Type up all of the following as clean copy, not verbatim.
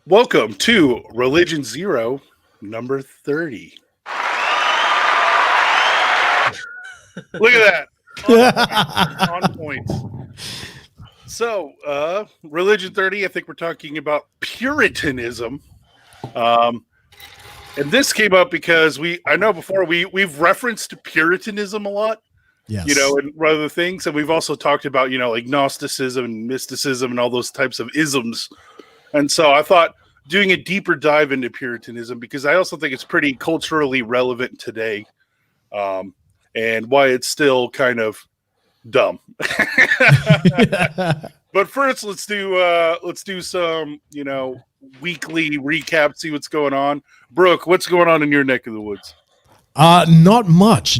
Welcome to Religion Zero, number 30. Look at that. On point. So, Religion 30, I think we're talking about Puritanism. And this came up because I know before we've referenced Puritanism a lot, Yes. and other things. And we've also talked about, like Gnosticism and mysticism and all those types of isms. And so I thought doing a deeper dive into Puritanism, because I also think it's pretty culturally relevant today, and why it's still kind of dumb. But first, let's do some weekly recap, see what's going on. Brooke, what's going on in your neck of the woods? Not much.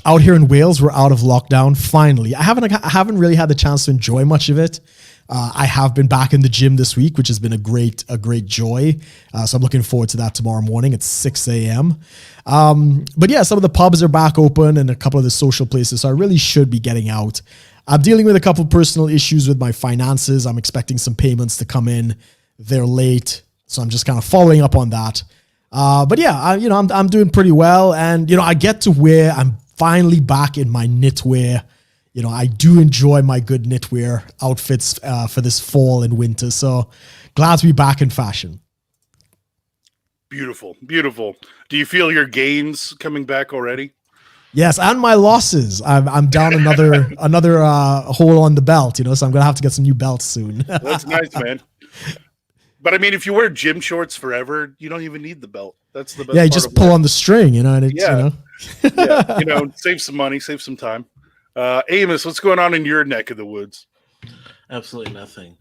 Out here in Wales, we're out of lockdown. Finally, I haven't really had the chance to enjoy much of it. I have been back in the gym this week, which has been a great joy. So I'm looking forward to that tomorrow morning at 6 a.m. But yeah, some of the pubs are back open and a couple of the social places. So I really should be getting out. I'm dealing with a couple of personal issues with my finances. I'm expecting some payments to come in. They're late. So I'm just kind of following up on that. But yeah, I'm doing pretty well. And, I get to wear, I'm finally back in my knitwear. I do enjoy my good knitwear outfits for this fall and winter. So glad to be back in fashion. Beautiful, beautiful. Do you feel your gains coming back already? Yes, and my losses. I'm down another hole on the belt, so I'm going to have to get some new belts soon. That's nice, man. But I mean, if you wear gym shorts forever, you don't even need the belt. That's the best. Yeah, you just pull on the string, and it's, yeah, save some money, save some time. Amos, what's going on in your neck of the woods? Absolutely nothing.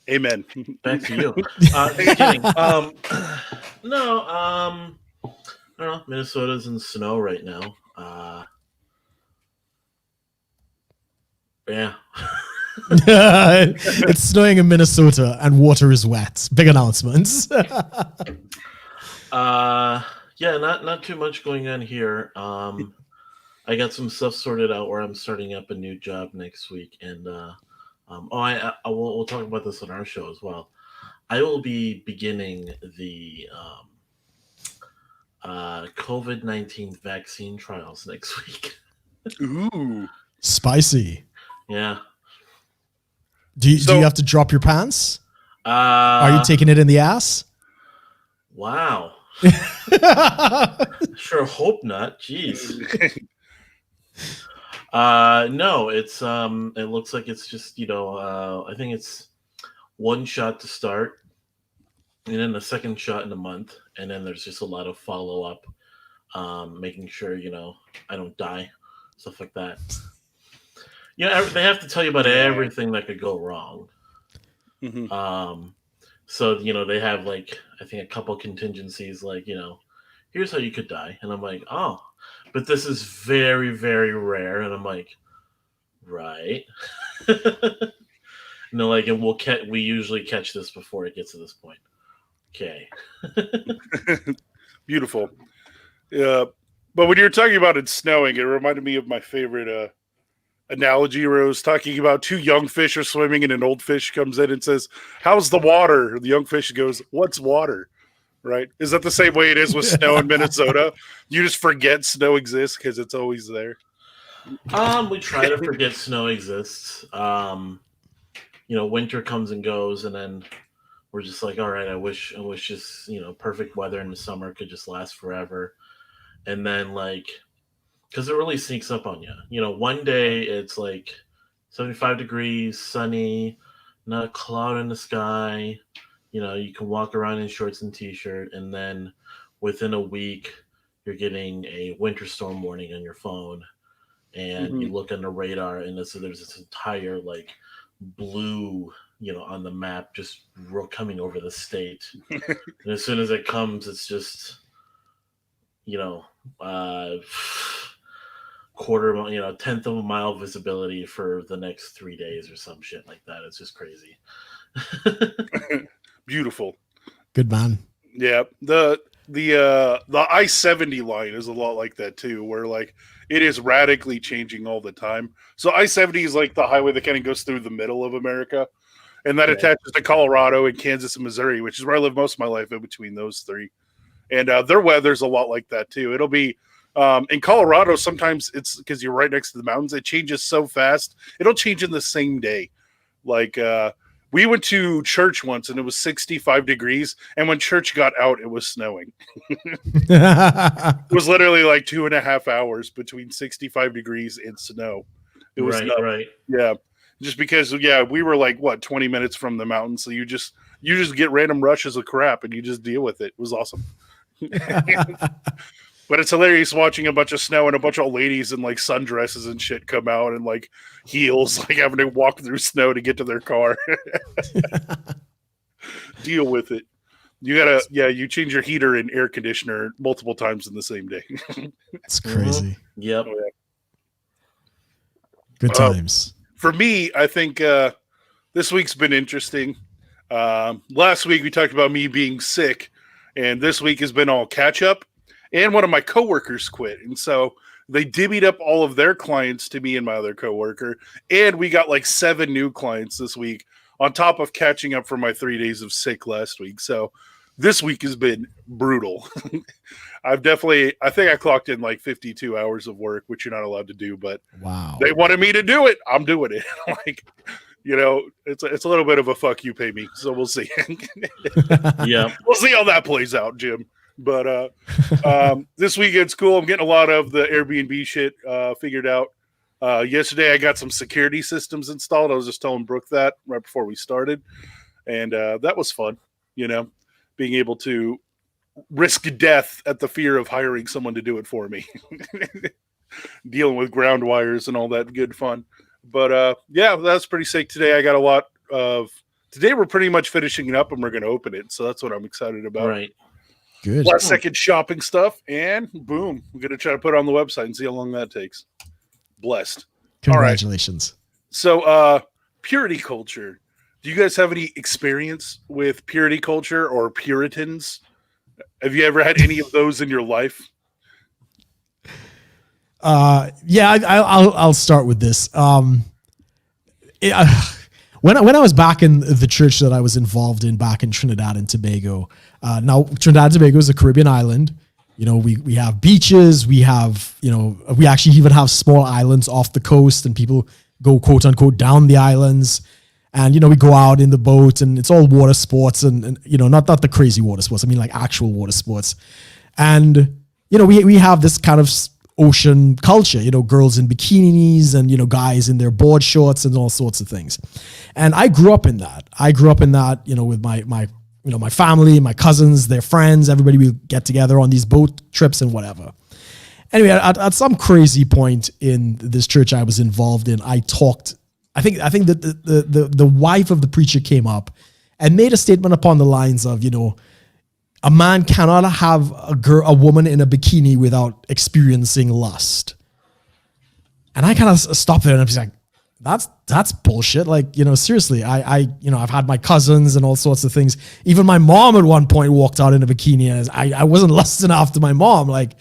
Amen. Back to you. Just kidding. No, I don't know. Minnesota's in snow right now. Yeah. It's snowing in Minnesota and water is wet. Big announcements. Yeah, not too much going on here. I got some stuff sorted out where I'm starting up a new job next week, and we'll talk about this on our show as well. I will be beginning the COVID-19 vaccine trials next week. Ooh, spicy. Yeah. Do you have to drop your pants? Are you taking it in the ass? Wow. Sure hope not. Jeez. No, it's it looks like it's just, I think it's one shot to start and then the second shot in a month, and then there's just a lot of follow-up, making sure, I don't die, stuff like that. Yeah, they have to tell you about everything that could go wrong. Mm-hmm. So, they have I think a couple contingencies, here's how you could die. And I'm like, oh, but this is very, very rare. And I'm like, right. And they're like, and we usually catch this before it gets to this point. Okay. Beautiful. But when you're talking about it snowing, it reminded me of my favorite analogy where I was talking about two young fish are swimming and an old fish comes in and says, "How's the water?" The young fish goes, "What's water?" Right? Is that the same way it is with snow in Minnesota? You just forget snow exists because it's always there. We try to forget snow exists. Winter comes and goes, and then we're just like, all right, I wish just, perfect weather in the summer could just last forever. And then because it really sneaks up on you. One day it's 75 degrees, sunny, not a cloud in the sky. You can walk around in shorts and t-shirt, and then within a week, you're getting a winter storm warning on your phone, and you look on the radar, and there's this entire blue, on the map just coming over the state. And as soon as it comes, it's just, quarter mile, tenth of a mile visibility for the next 3 days or some shit like that. It's just crazy. Beautiful. Good man. Yeah. The I-70 line is a lot like that too, where it is radically changing all the time. So I-70 is the highway that kind of goes through the middle of America. and that Okay. attaches to Colorado and Kansas and Missouri, which is where I live most of my life in between those three. And their weather's a lot like that too. It'll be in Colorado. Sometimes it's because you're right next to the mountains. It changes so fast. It'll change in the same day. Like we went to church once and it was 65 degrees. And when church got out, it was snowing. It was literally like 2.5 hours between 65 degrees and snow. It was nuts. Right. Yeah. Just because, we were like, 20 minutes from the mountain. So you just get random rushes of crap and you just deal with it. It was awesome. But it's hilarious watching a bunch of snow and a bunch of old ladies in like sundresses and shit come out and like heels, like having to walk through snow to get to their car. Deal with it. You gotta, you change your heater and air conditioner multiple times in the same day. It's crazy. Yep. Oh, yeah. Good times. For me, I think this week's been interesting. Last week we talked about me being sick, and this week has been all catch up. And one of my coworkers quit, and so they divvied up all of their clients to me and my other coworker, and we got like 7 new clients this week on top of catching up for my 3 days of sick last week. So this week has been brutal. I think I clocked in like 52 hours of work, which you're not allowed to do, but wow, they wanted me to do it. I'm doing it. Like, it's a little bit of a fuck you, pay me. So we'll see. Yeah. We'll see how that plays out, Jim. But this weekend's cool. I'm getting a lot of the Airbnb shit figured out. Yesterday, I got some security systems installed. I was just telling Brooke that right before we started. And that was fun, being able to risk death at the fear of hiring someone to do it for me. Dealing with ground wires and all that good fun. But that's pretty sick today. I got a lot of... Today, we're pretty much finishing it up and we're going to open it. So that's what I'm excited about. Right. good. Last second shopping stuff, and boom, we're gonna try to put it on the website and see how long that takes. Blessed. Congratulations. So purity culture. Do you guys have any experience with purity culture or puritans? Have you ever had any of those in your life? I'll start with this. When I was back in the church that I was involved in back in Trinidad and Tobago, now Trinidad and Tobago is a Caribbean island. We have beaches, we actually even have small islands off the coast, and people go quote unquote down the islands. And, we go out in the boat and it's all water sports and not the crazy water sports. I mean, like actual water sports. And, we have this kind of ocean culture, girls in bikinis and, guys in their board shorts and all sorts of things. And I grew up in that. With my family, my cousins, their friends, everybody would get together on these boat trips and whatever. Anyway, at some crazy point in this church I was involved in, I think that the wife of the preacher came up and made a statement upon the lines of, a man cannot have a woman in a bikini without experiencing lust. And I kind of stopped there and I was like, that's bullshit. Like, seriously, I've had my cousins and all sorts of things. Even my mom at one point walked out in a bikini and I wasn't lusting after my mom. Like,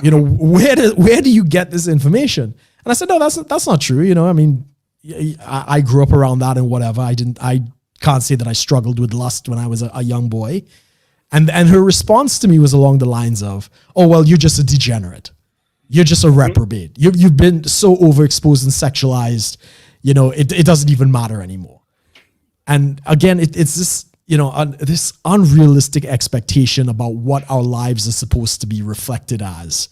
where do you get this information? And I said, no, that's not true. I grew up around that and whatever. I can't say that I struggled with lust when I was a young boy. And her response to me was along the lines of, oh, well, you're just a degenerate. You're just a reprobate. You've been so overexposed and sexualized, it doesn't even matter anymore. And again, it's this, this unrealistic expectation about what our lives are supposed to be reflected as.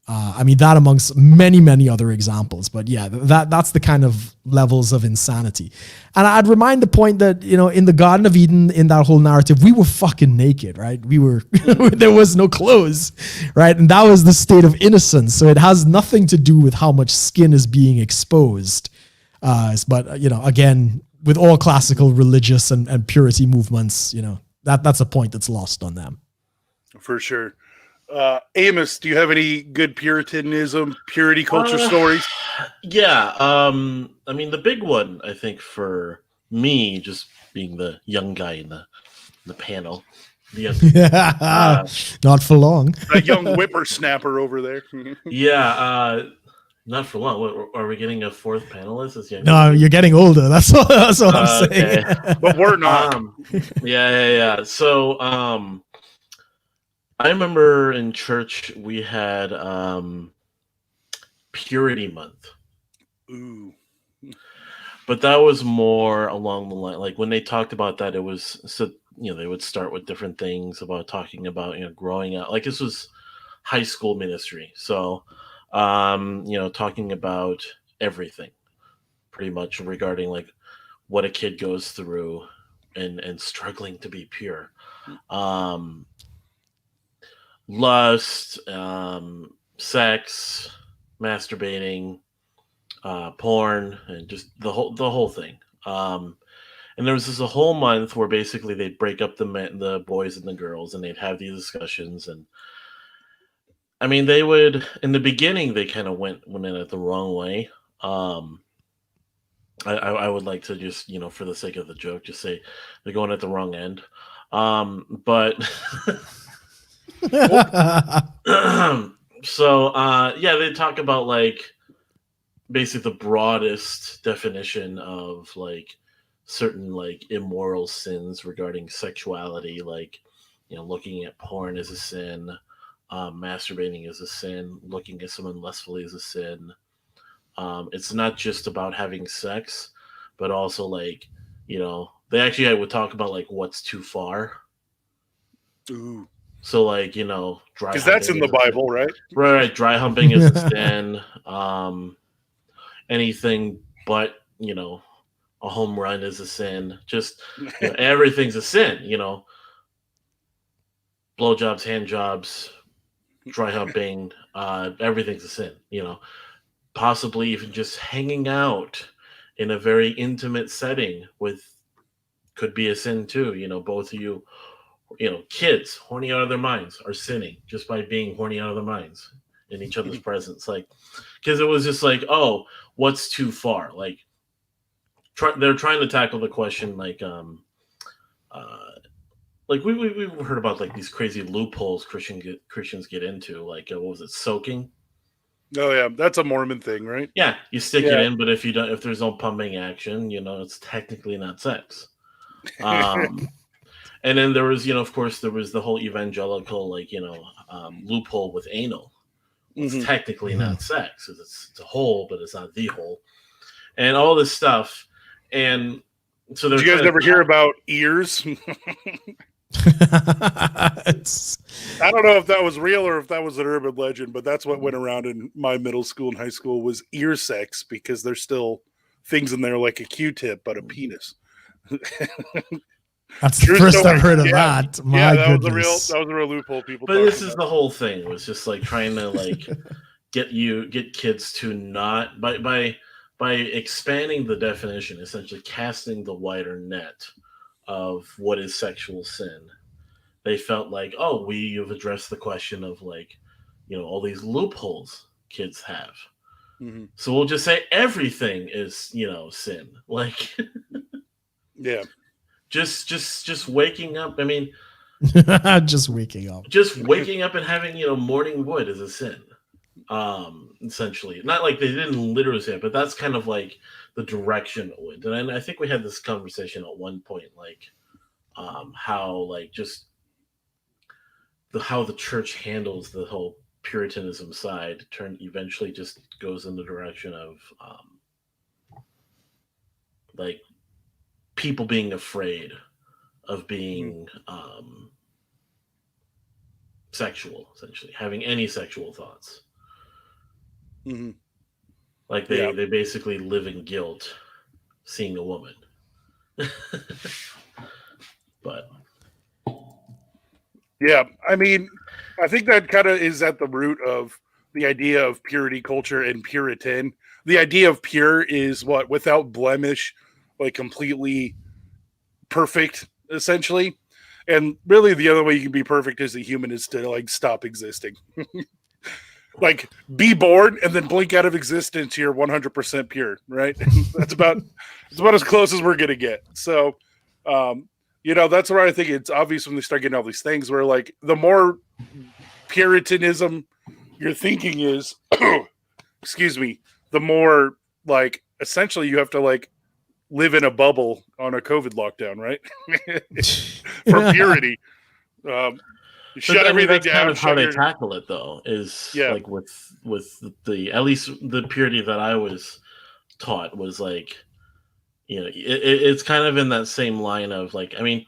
That amongst many, many other examples, but yeah, that's the kind of levels of insanity. And I'd remind the point that, in the Garden of Eden, in that whole narrative, we were fucking naked, right? There was no clothes, right? And that was the state of innocence. So it has nothing to do with how much skin is being exposed. But, again, with all classical religious and purity movements, that's a point that's lost on them. For sure. Amos, do you have any good Puritanism, purity culture stories? Yeah. The big one, I think, for me, just being the young guy in the panel. Not for long. That young whippersnapper over there. Yeah. Not for long. What, are we getting a fourth panelist? Is No, you're getting older. That's all I'm saying. Okay. But we're not. Yeah. So, I remember in church we had Purity Month, Ooh. but that was more along the line. Like when they talked about that, it was so they would start with different things about talking about growing up. Like this was high school ministry, so talking about everything pretty much regarding like what a kid goes through and struggling to be pure. Um, Lust, sex, masturbating, porn, and just the whole thing. And there was this a whole month where basically they'd break up the boys and the girls, and they'd have these discussions. And I mean, they would in the beginning they kind of went in it the wrong way. Um, I would like to just for the sake of the joke, just say they're going at the wrong end. But so yeah, they talk about like basically the broadest definition of like certain like immoral sins regarding sexuality, like looking at porn is a sin, masturbating is a sin, looking at someone lustfully is a sin. It's not just about having sex, but also like they actually I would talk about like what's too far. Ooh. So like dry Because that's in humping the is a sin. Bible, right? Right, dry humping is a sin. Anything but a home run is a sin. Just everything's a sin. Blowjobs, hand jobs, dry humping, everything's a sin. Possibly even just hanging out in a very intimate setting with could be a sin too. Both of you, kids horny out of their minds are sinning just by being horny out of their minds in each other's presence. Like, because it was just like, oh, what's too far? Like, they're trying to tackle the question like we've heard about like these crazy loopholes Christians get into. Like, what was it, soaking? Oh yeah, that's a Mormon thing, right? Yeah, you stick Yeah. it in, but if there's no pumping action, it's technically not sex. Um, and then there was, of course, there was the whole evangelical, like, loophole with anal. It's Mhm. technically not sex. It's a hole, but it's not the hole. And all this stuff. And so they're Did you guys ever hear about ears? I don't know if that was real or if that was an urban legend, but that's what went around in my middle school and high school was ear sex because there's still things in there like a Q-tip, but a penis. That's the True first story. I've heard of Yeah. that. My that goodness. was a real loophole people But talking this is about. the whole thing. It was just like trying to like get kids to not by expanding the definition, essentially casting the wider net of what is sexual sin. They felt like, oh, we've addressed the question of like, all these loopholes kids have. Mhm. So we'll just say everything is, sin. Like, Yeah. just waking up. I mean, Just waking up. just waking up and having, morning wood is a sin. Essentially, not like they didn't literally say it, but that's kind of like the direction it went. And I think we had this conversation at one point, like, how like just how the church handles the whole Puritanism side eventually just goes in the direction of like people being afraid of being sexual, essentially having any sexual thoughts. Mm-hmm. Like they basically live in guilt seeing a woman. But yeah, I mean, I think that kind of is at the root of the idea of purity culture and Puritan. The idea of pure is what without blemish, like completely perfect, essentially. And really, the other way you can be perfect as a human is to like stop existing. Like be born and then blink out of existence. You're 100% pure, right? That's about as close as we're gonna get. So, that's where I think it's obvious when they start getting all these things where like the more Puritanism your thinking is, excuse me, the more like essentially you have to like live in a bubble on a COVID lockdown, right? For purity. Shut everything that's down. kind of how they your, tackle it, though. Is yeah. like with the at least the purity that I was taught was like, it's kind of in that same line of like, I mean,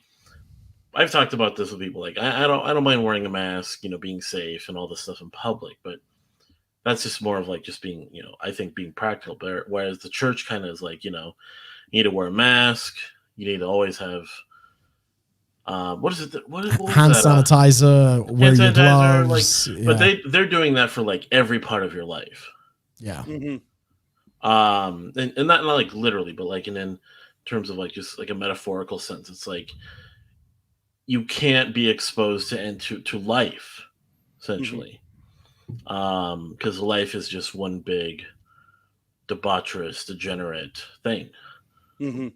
I've talked about this with people. Like, I don't mind wearing a mask, being safe and all this stuff in public, but that's just more of like just being, I think being practical. But whereas the church kind of is like, you need to wear a mask. You need to always have what is it? What hand was that? sanitizer, wear your gloves. Like, but they're doing that for like every part of your life. Yeah. Mm-hmm. And not like literally, but like in terms of like just like a metaphorical sense, it's like you can't be exposed to life, essentially, because life is just one big debaucherous, degenerate thing. Mm-hmm.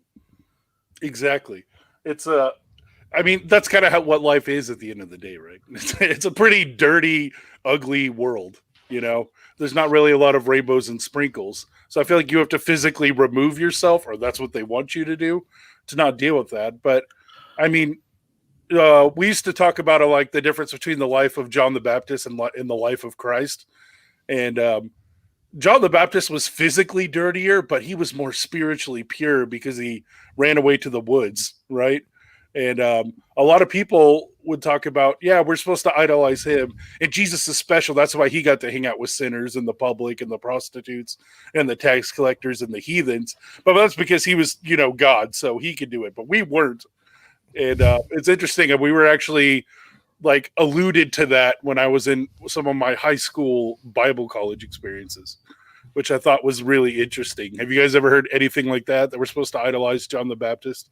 Exactly. It's I mean, that's kind of what life is at the end of the day, right? It's a pretty dirty, ugly world. There's not really a lot of rainbows and sprinkles. So I feel like you have to physically remove yourself, or that's what they want you to do, to not deal with that. But I mean, we used to talk about like the difference between the life of John the Baptist and the life of Christ. And John the Baptist was physically dirtier, but he was more spiritually pure because he ran away to the woods, right? And a lot of people would talk about, yeah, we're supposed to idolize him. And Jesus is special. That's why he got to hang out with sinners and the public and the prostitutes and the tax collectors and the heathens. But that's because he was, God, so he could do it. But we weren't. And it's interesting. And we were actually like alluded to that when I was in some of my high school Bible college experiences, which I thought was really interesting. Have you guys ever heard anything like that we're supposed to idolize John the Baptist?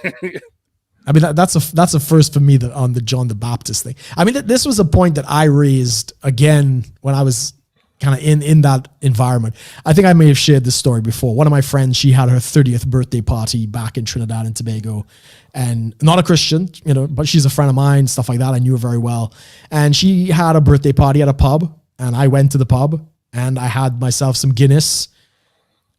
I mean, that's a first for me on the John the Baptist thing. I mean, this was a point that I raised again when I was kind of in that environment. I think I may have shared this story before. One of my friends, she had her 30th birthday party back in Trinidad and Tobago, and not a Christian, but she's a friend of mine, stuff like that. I knew her very well. And she had a birthday party at a pub, and I went to the pub and I had myself some Guinness,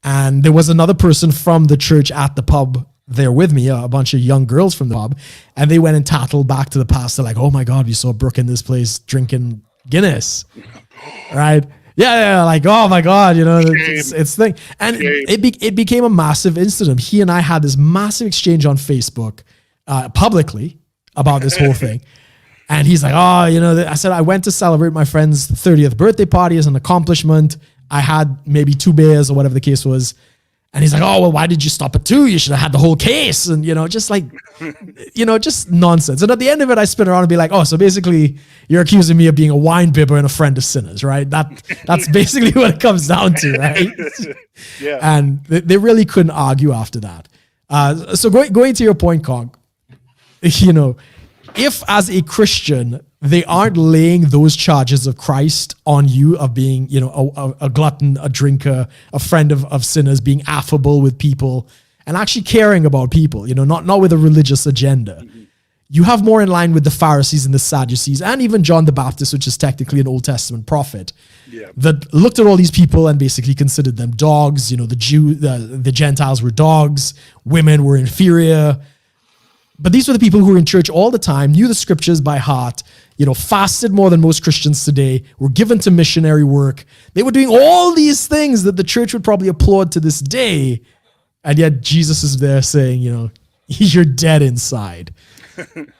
and there was another person from the church at the pub there with me, a bunch of young girls from the pub, and they went and tattled back to the pastor like, "Oh my God, we saw Brooke in this place drinking Guinness." Right? Yeah, like, oh my God, it's thing. And it became a massive incident. He and I had this massive exchange on Facebook publicly about this whole thing. And he's like, I said, I went to celebrate my friend's 30th birthday party as an accomplishment. I had maybe 2 beers or whatever the case was. And he's like, oh, well, why did you stop at 2? You should have had the whole case. And, just like, just nonsense. And at the end of it, I spin around and be like, oh, so basically you're accusing me of being a wine bibber and a friend of sinners, right? That's basically what it comes down to, right? Yeah. And they really couldn't argue after that. So going to your point, Cog, if as a Christian, they aren't laying those charges of Christ on you of being, a glutton, a drinker, a friend of sinners, being affable with people and actually caring about people, not with a religious agenda. Mm-hmm. You have more in line with the Pharisees and the Sadducees and even John the Baptist, which is technically an Old Testament prophet, that looked at all these people and basically considered them dogs. The Gentiles were dogs, women were inferior. But these were the people who were in church all the time, knew the scriptures by heart, fasted more than most Christians today, were given to missionary work. They were doing all these things that the church would probably applaud to this day. And yet Jesus is there saying, you're dead inside.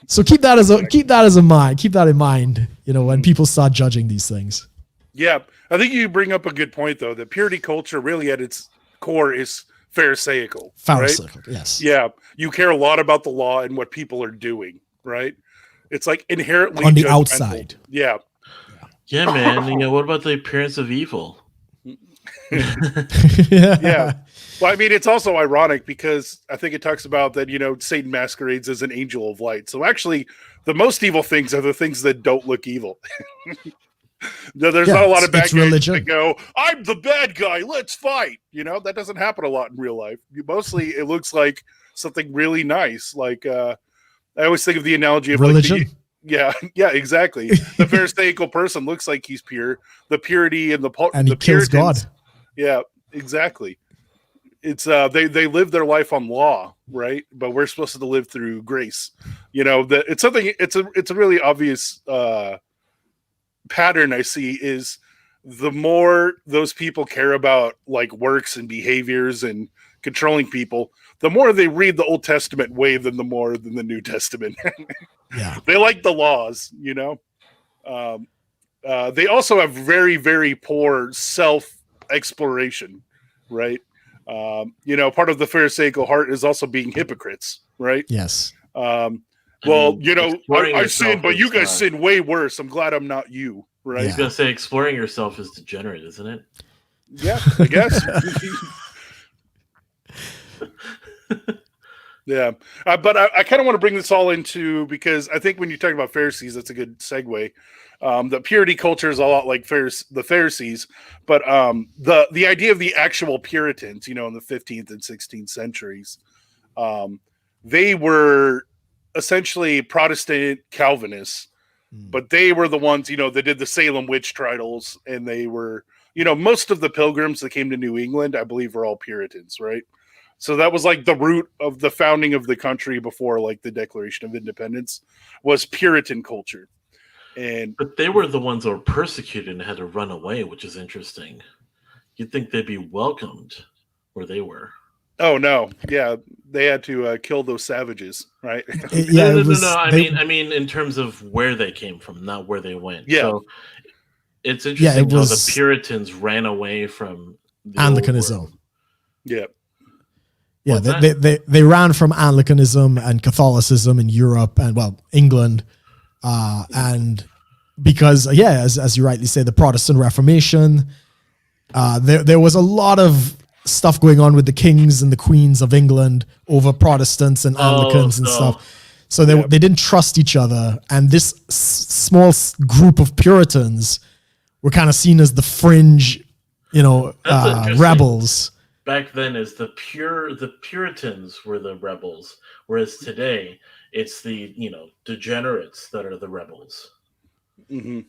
So keep that in mind, when people start judging these things. Yeah. I think you bring up a good point, though, that purity culture really at its core is Pharisaical. Pharisaical, right? Yes. Yeah. You care a lot about the law and what people are doing, right? It's like inherently on the judgmental. outside. Yeah. Yeah, man. What about the appearance of evil? Yeah. Well, I mean, it's also ironic because I think it talks about that, Satan masquerades as an angel of light. So actually, the most evil things are the things that don't look evil. There's not a lot of bad guys that go, I'm the bad guy, let's fight. That doesn't happen a lot in real life. Mostly it looks like something really nice. Like I always think of the analogy of religion. Like Yeah, yeah, exactly. The Pharisaical person looks like he's pure. The purity and And he the kills God. Puritans. Yeah, exactly. It's they live their life on law, right? But we're supposed to live through grace. It's a really obvious pattern I see is the more those people care about like works and behaviors and controlling people, the more they read the Old Testament way than the New Testament. Yeah. They like the laws, they also have very, very poor self exploration, right? Part of the Pharisaical heart is also being hypocrites, right? Yes. I sin, but you guys sin way worse. I'm glad I'm not you, right? I was gonna say exploring yourself is degenerate, isn't it? Yeah, I guess. Yeah, but I kind of want to bring this all into, because I think when you talk about Pharisees, that's a good segue. The purity culture is a lot like the Pharisees, but the idea of the actual Puritans, in the 15th and 16th centuries, they were essentially Protestant Calvinists, but they were the ones, that did the Salem witch trials, and they were, most of the pilgrims that came to New England, I believe, were all Puritans, right? So that was like the root of the founding of the country before like the Declaration of Independence was Puritan culture. But they were the ones that were persecuted and had to run away, which is interesting. You'd think they'd be welcomed where they were. Oh no, yeah, they had to kill those savages, right? No. I mean, in terms of where they came from, not where they went. Yeah. So it's interesting how the Puritans ran away from the Anglicanism. Yeah. Yeah, they ran from Anglicanism and Catholicism in Europe and, England. And because, as you rightly say, the Protestant Reformation, there was a lot of stuff going on with the kings and the queens of England over Protestants and Anglicans and stuff. So they didn't trust each other. And this small group of Puritans were kind of seen as the fringe, rebels. Back then, is the Puritans were the rebels, whereas today it's the degenerates that are the rebels. Mm-hmm.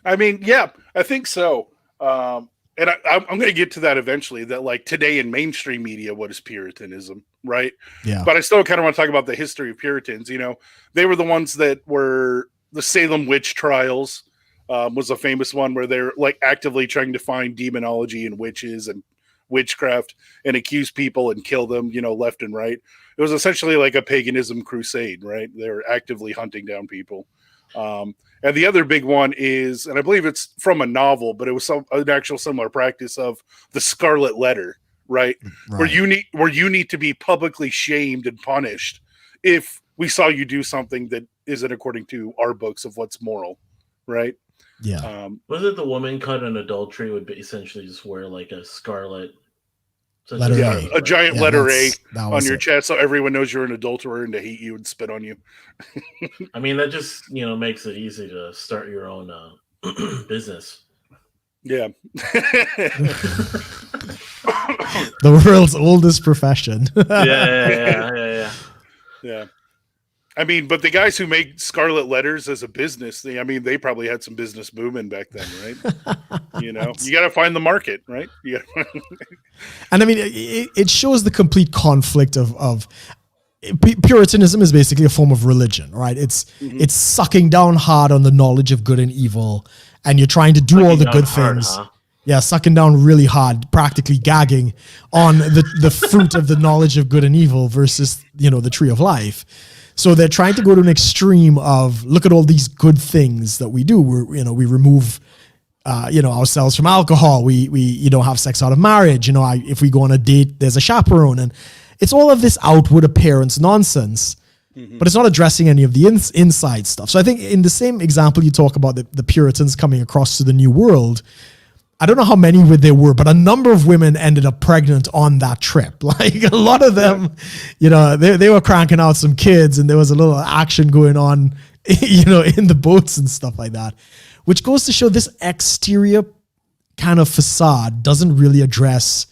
I mean, yeah, I think so. And I'm going to get to that eventually. That like today in mainstream media, what is Puritanism, right? Yeah. But I still kind of want to talk about the history of Puritans. They were the ones that were the Salem witch trials. Was a famous one where they're like actively trying to find demonology and witches and witchcraft and accuse people and kill them, left and right. It was essentially like a paganism crusade, right? They're actively hunting down people. And the other big one is, and I believe it's from a novel, but it was an actual similar practice of the Scarlet Letter, right? Where you need to be publicly shamed and punished if we saw you do something that isn't according to our books of what's moral, right? Yeah. Was it the woman caught in adultery would essentially just wear like a scarlet letter A. A giant letter A on your it. chest, so everyone knows you're an adulterer and to hate you and spit on you. I mean, that just makes it easy to start your own business. Yeah. The world's oldest profession. Yeah. I mean, but the guys who make Scarlet Letters as a business, they probably had some business booming back then, right? You got to find the market, right? Yeah. And I mean, it shows the complete conflict of Puritanism is basically a form of religion, right? It's sucking down hard on the knowledge of good and evil, and you're trying to do all the good things. Huh? Yeah, sucking down really hard, practically gagging on the fruit of the knowledge of good and evil versus, the tree of life. So they're trying to go to an extreme of look at all these good things that we do. We remove, ourselves from alcohol. We have sex out of marriage. If we go on a date, there's a chaperone, and it's all of this outward appearance nonsense. But it's not addressing any of the inside stuff. So I think in the same example you talk about the Puritans coming across to the New World, I don't know how many there were, but a number of women ended up pregnant on that trip. Like a lot of them, they were cranking out some kids, and there was a little action going on, in the boats and stuff like that, which goes to show this exterior kind of facade doesn't really address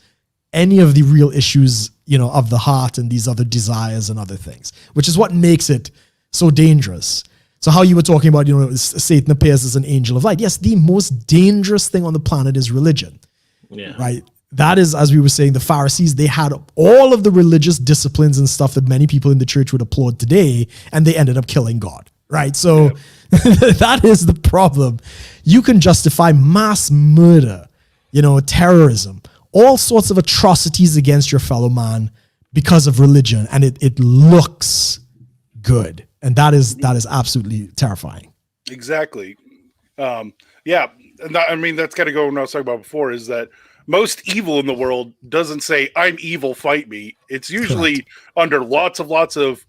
any of the real issues, of the heart and these other desires and other things, which is what makes it so dangerous. So how you were talking about, Satan appears as an angel of light. Yes, the most dangerous thing on the planet is religion. Yeah. Right. That is, as we were saying, the Pharisees, they had all of the religious disciplines and stuff that many people in the church would applaud today, and they ended up killing God. Right. So that is the problem. You can justify mass murder, terrorism, all sorts of atrocities against your fellow man because of religion, and it looks good. And that is absolutely terrifying. Exactly. Yeah. And that's got to go what I was talking about before, is that most evil in the world doesn't say, I'm evil, fight me. It's usually under lots of,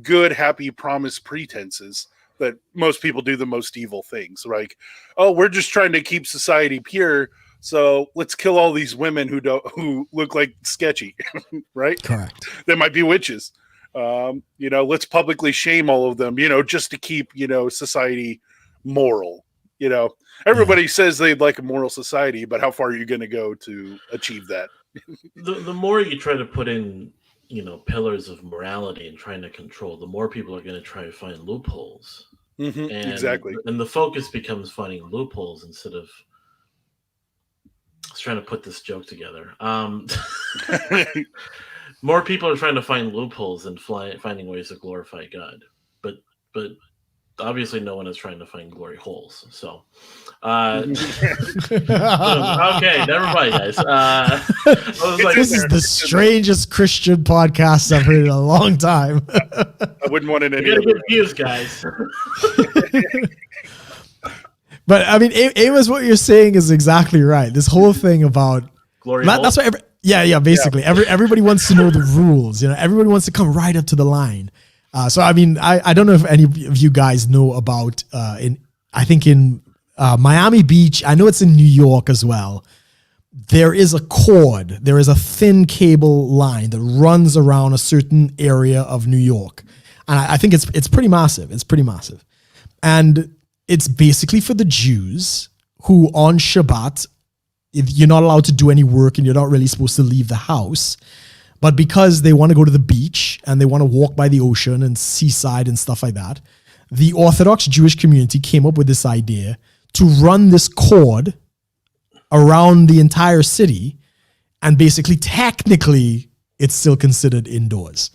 good, happy promise pretenses that most people do the most evil things. Like, oh, we're just trying to keep society pure, so let's kill all these women who look like sketchy, right? Correct. They might be witches. Let's publicly shame all of them, just to keep, society moral. Everybody says they'd like a moral society, but how far are you going to go to achieve that? The more you try to put in, pillars of morality and trying to control, the more people are going to try to find loopholes. Mm-hmm, exactly. And the focus becomes finding loopholes instead of. I was trying to put this joke together. More people are trying to find loopholes and finding ways to glorify God, but obviously no one is trying to find glory holes. So, okay, never mind, guys. This is the strangest Christian podcast I've heard in a long time. I wouldn't want it any other way. Views, guys. But I mean, Amos, what you're saying is exactly right. This whole thing about glory. That's what. Basically, everybody wants to know the rules. Everybody wants to come right up to the line. So I mean, I don't know if any of you guys know about in Miami Beach. I know it's in New York as well. There is a cord. There is a thin cable line that runs around a certain area of New York, and I think it's pretty massive. It's pretty massive, and it's basically for the Jews who on Shabbat, you're not allowed to do any work and you're not really supposed to leave the house. But because they want to go to the beach and they want to walk by the ocean and seaside and stuff like that, the Orthodox Jewish community came up with this idea to run this cord around the entire city. And basically, technically, it's still considered indoors.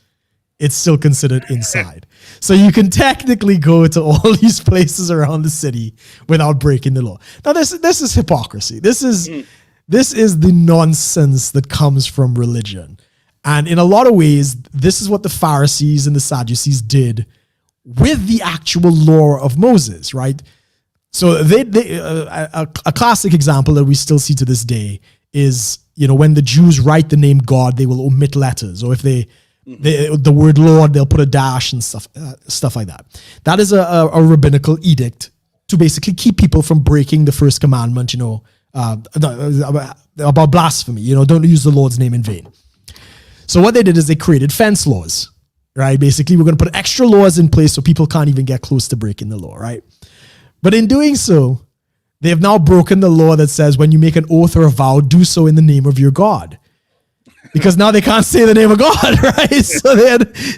It's still considered inside. So you can technically go to all these places around the city without breaking the law. Now, this is hypocrisy. This is the nonsense that comes from religion. And in a lot of ways, this is what the Pharisees and the Sadducees did with the actual law of Moses, right? So a classic example that we still see to this day is, when the Jews write the name God, they will omit letters, or if the word Lord, they'll put a dash and stuff like that. That is a rabbinical edict to basically keep people from breaking the first commandment, about blasphemy. Don't use the Lord's name in vain. So what they did is they created fence laws, right? Basically, we're going to put extra laws in place so people can't even get close to breaking the law, right? But in doing so, they have now broken the law that says when you make an oath or a vow, do so in the name of your God. Because now they can't say the name of God, right?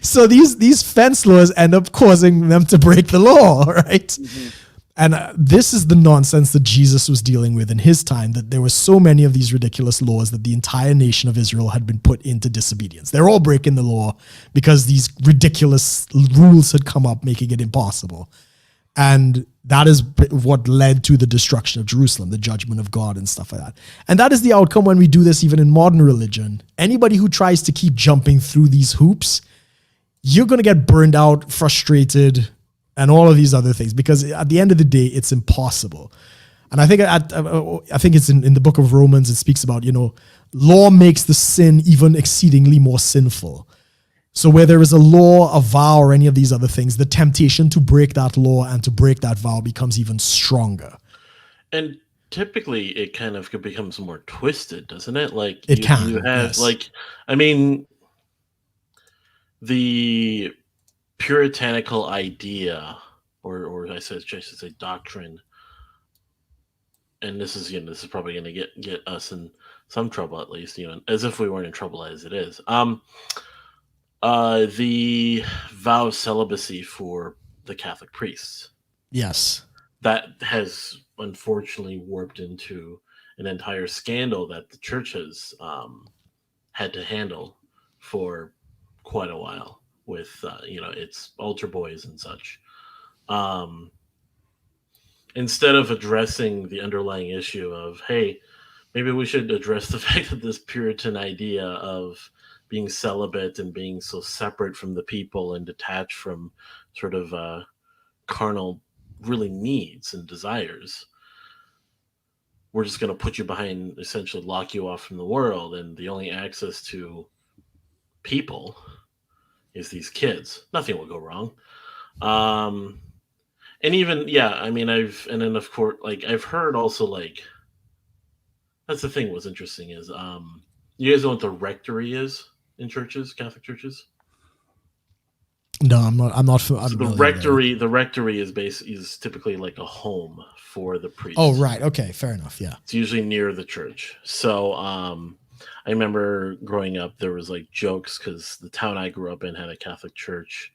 So these fence laws end up causing them to break the law, right? Mm-hmm. And this is the nonsense that Jesus was dealing with in his time, that there were so many of these ridiculous laws that the entire nation of Israel had been put into disobedience. They're all breaking the law because these ridiculous rules had come up, making it impossible. And that is what led to the destruction of Jerusalem, the judgment of God and stuff like that. And that is the outcome when we do this even in modern religion. Anybody who tries to keep jumping through these hoops, you're going to get burned out, frustrated, and all of these other things, because at the end of the day, it's impossible. And I think it's in the book of Romans, it speaks about, law makes the sin even exceedingly more sinful. So where there is a law, a vow, or any of these other things, the temptation to break that law and to break that vow becomes even stronger. And typically it kind of becomes more twisted, doesn't it? Like you have, yes. The puritanical idea, or I should say doctrine, and this is probably going to get us in some trouble, at least, as if we weren't in trouble as it is. The vow of celibacy for the Catholic priests. Yes. That has unfortunately warped into an entire scandal that the church has had to handle for quite a while with its altar boys and such. Instead of addressing the underlying issue of, hey, maybe we should address the fact that this Puritan idea of being celibate and being so separate from the people and detached from sort of carnal really needs and desires, we're just going to put you behind, essentially lock you off from the world, and the only access to people is these kids. Nothing will go wrong. And even, I mean, and then of course, like, I've heard also, like, that's the thing. What's interesting is, you guys know what the rectory is in churches, Catholic churches? No, I'm not. So the rectory is typically like a home for the priest. Oh, right. Okay, fair enough. Yeah, it's usually near the church. So I remember growing up, there was like jokes because the town I grew up in had a Catholic church,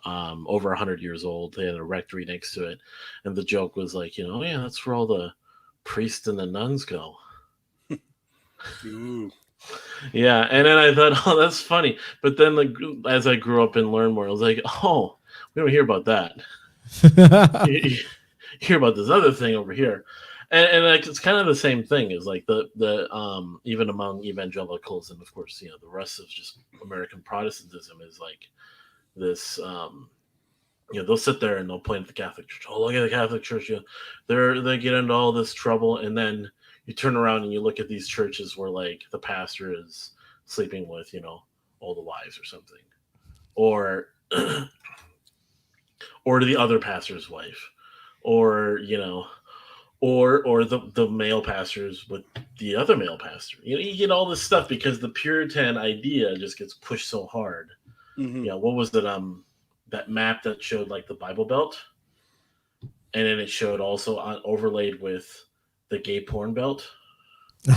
over 100 years old. They had a rectory next to it, and the joke was like, oh yeah, that's where all the priests and the nuns go. Ooh. Yeah, and then I thought, oh, that's funny. But then, like, as I grew up and learned more, I was like, oh, we don't hear about that. you hear about this other thing over here, and like, it's kind of the same thing. Is like the even among evangelicals and of course the rest of just American Protestantism is like this. They'll sit there and they'll point at the Catholic Church. Oh, look at the Catholic Church. They get into all this trouble, and then you turn around and you look at these churches where like the pastor is sleeping with, all the wives or something, or or the other pastor's wife, or or the male pastors with the other male pastor. You get all this stuff because the Puritan idea just gets pushed so hard. Mm-hmm. What was it? That map that showed like the Bible Belt, and then it showed also overlaid with the gay porn belt,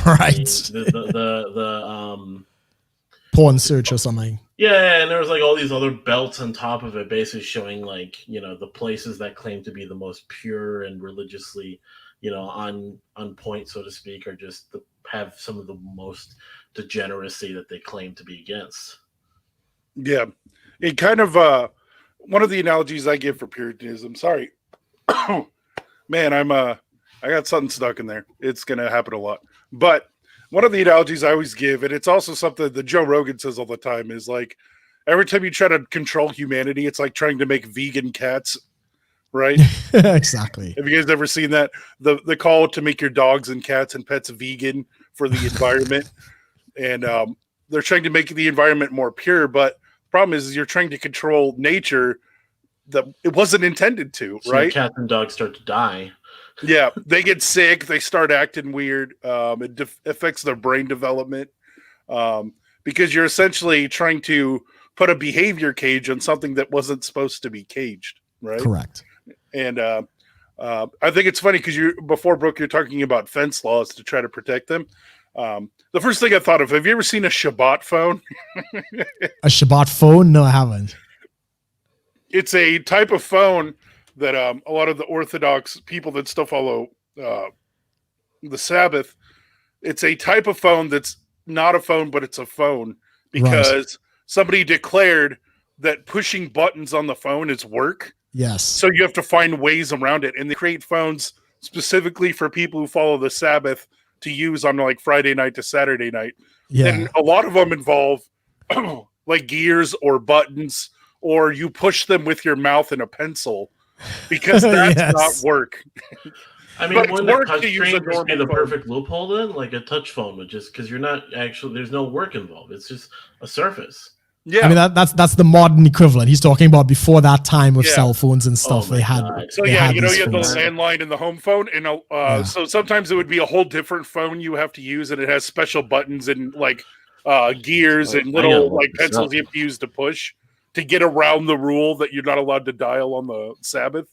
right? The porn search or something. Yeah, and there was like all these other belts on top of it, basically showing like the places that claim to be the most pure and religiously, on point, so to speak, or just have some of the most degeneracy that they claim to be against. Yeah, it kind of one of the analogies I give for Puritanism. Sorry, man, I got something stuck in there. It's going to happen a lot. But one of the analogies I always give, and it's also something that Joe Rogan says all the time, is like every time you try to control humanity, it's like trying to make vegan cats, right? Exactly. Have you guys ever seen that? The call to make your dogs and cats and pets vegan for the environment. And they're trying to make the environment more pure, but the problem is you're trying to control nature that it wasn't intended to, so right? Cats and dogs start to die. Yeah, they get sick. They start acting weird. It affects their brain development because you're essentially trying to put a behavior cage on something that wasn't supposed to be caged, right? Correct. And I think it's funny because before, Brooke, you're talking about fence laws to try to protect them. The first thing I thought of, have you ever seen a Shabbat phone? A Shabbat phone? No, I haven't. It's a type of phone that a lot of the Orthodox people that still follow the Sabbath, it's a type of phone that's not a phone, but it's a phone because somebody declared that pushing buttons on the phone is work. Yes. So you have to find ways around it. And they create phones specifically for people who follow the Sabbath to use on like Friday night to Saturday night. Yeah. And a lot of them involve like gears or buttons, or you push them with your mouth and a pencil. Because that's not work. I mean, wouldn't the touch screen just be the perfect loophole then? Like a touch phone would just, because you're not actually, there's no work involved. It's just a surface. Yeah. I mean, that's the modern equivalent. He's talking about before that time of cell phones and stuff. Oh they had. So you had the landline and the home phone. And so sometimes it would be a whole different phone you have to use, and it has special buttons and like gears and little like pencils you have to use to push to get around the rule that you're not allowed to dial on the Sabbath.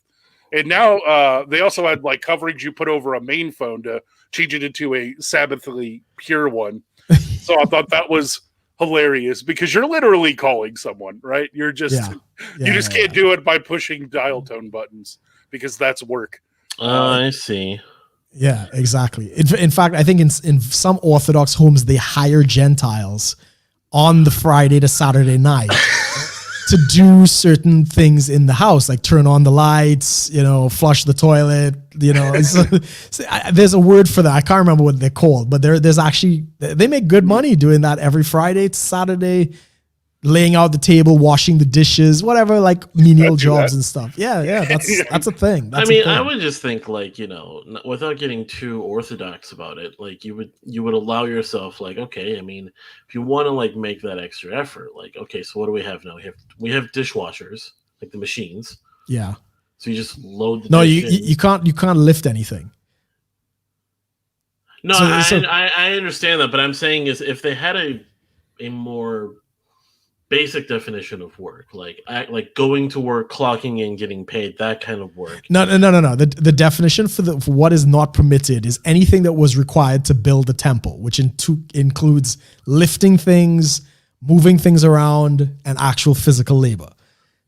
And now they also had like coverage you put over a main phone to change it into a Sabbathly pure one. So I thought that was hilarious because you're literally calling someone, right? You're just you just can't do it by pushing dial tone buttons because that's work. I see. Yeah, exactly. In fact, I think in some Orthodox homes they hire Gentiles on the Friday to Saturday night to do certain things in the house, like turn on the lights, flush the toilet, there's a word for that. I can't remember what they're called, but there's actually, they make good money doing that every Friday to Saturday, laying out the table, washing the dishes, whatever, like menial jobs and stuff. Yeah, that's a thing. That's I would just think without getting too orthodox about it, like you would allow yourself, like, okay, if you want to make that extra effort, like, okay, so what do we have now? We have dishwashers, like the machines. Yeah. So you just load the dish you can't lift anything. No, I understand that, but I'm saying is if they had a more basic definition of work, like going to work, clocking in, getting paid, that kind of work. No. The definition for what is not permitted is anything that was required to build a temple, which includes lifting things, moving things around, and actual physical labor.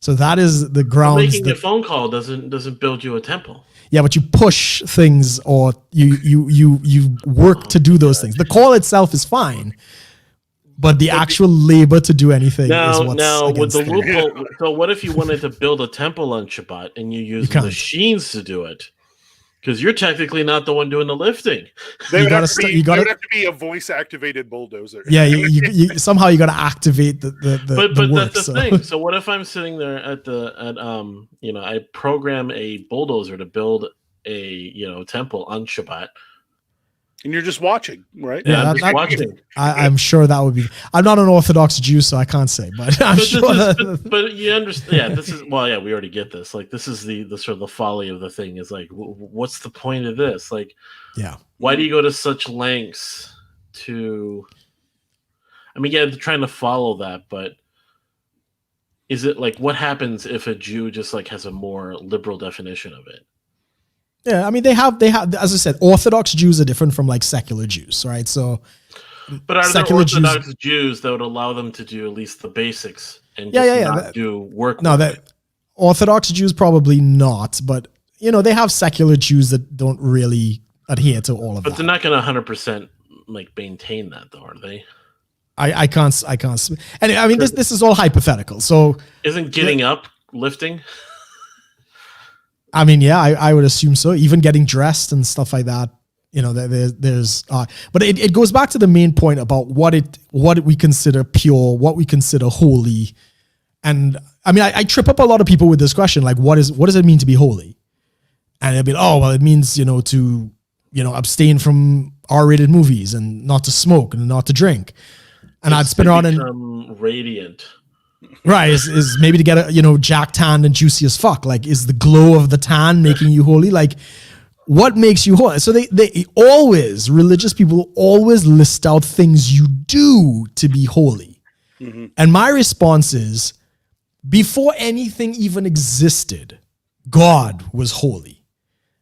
So that is the grounds. Making a phone call doesn't build you a temple. Yeah, but you push things or you work to do those things. The call itself is fine. But the actual labor to do anything is what's now with the loophole. So what if you wanted to build a temple on Shabbat and you use machines to do it? Because you're technically not the one doing the lifting. There would have to be a voice-activated bulldozer. Yeah, you somehow you got to activate the But work, that's the thing. So what if I'm sitting there I program a bulldozer to build a temple on Shabbat. And you're just watching, right? Yeah, I'm just watching. I'm sure that would be. I'm not an Orthodox Jew, so I can't say, but I'm sure. But you understand? Yeah, this is. Well, yeah, we already get this. Like, this is the sort of the folly of the thing. Is like, what's the point of this? Like, yeah, why do you go to such lengths to? They're trying to follow that, but is it like what happens if a Jew just has a more liberal definition of it? Yeah, they have, as I said, Orthodox Jews are different from secular Jews, right? So, but are there Orthodox Jews that would allow them to do at least the basics and not do work? No, that Orthodox Jews probably not, but they have secular Jews that don't really adhere to all of that. But they're not going to 100% maintain that, though, are they? I can't. And this is all hypothetical. So, isn't getting up lifting? I would assume so. Even getting dressed and stuff like that, there's. But it goes back to the main point about what we consider pure, what we consider holy, and I trip up a lot of people with this question, like what does it mean to be holy? And they'll be, it means to abstain from R-rated movies and not to smoke and not to drink. And I'd spin around and radiant. Right, is maybe to get jack tanned and juicy as fuck. Like, is the glow of the tan making you holy? Like, what makes you holy? So religious people always list out things you do to be holy. Mm-hmm. And my response is, before anything even existed, God was holy.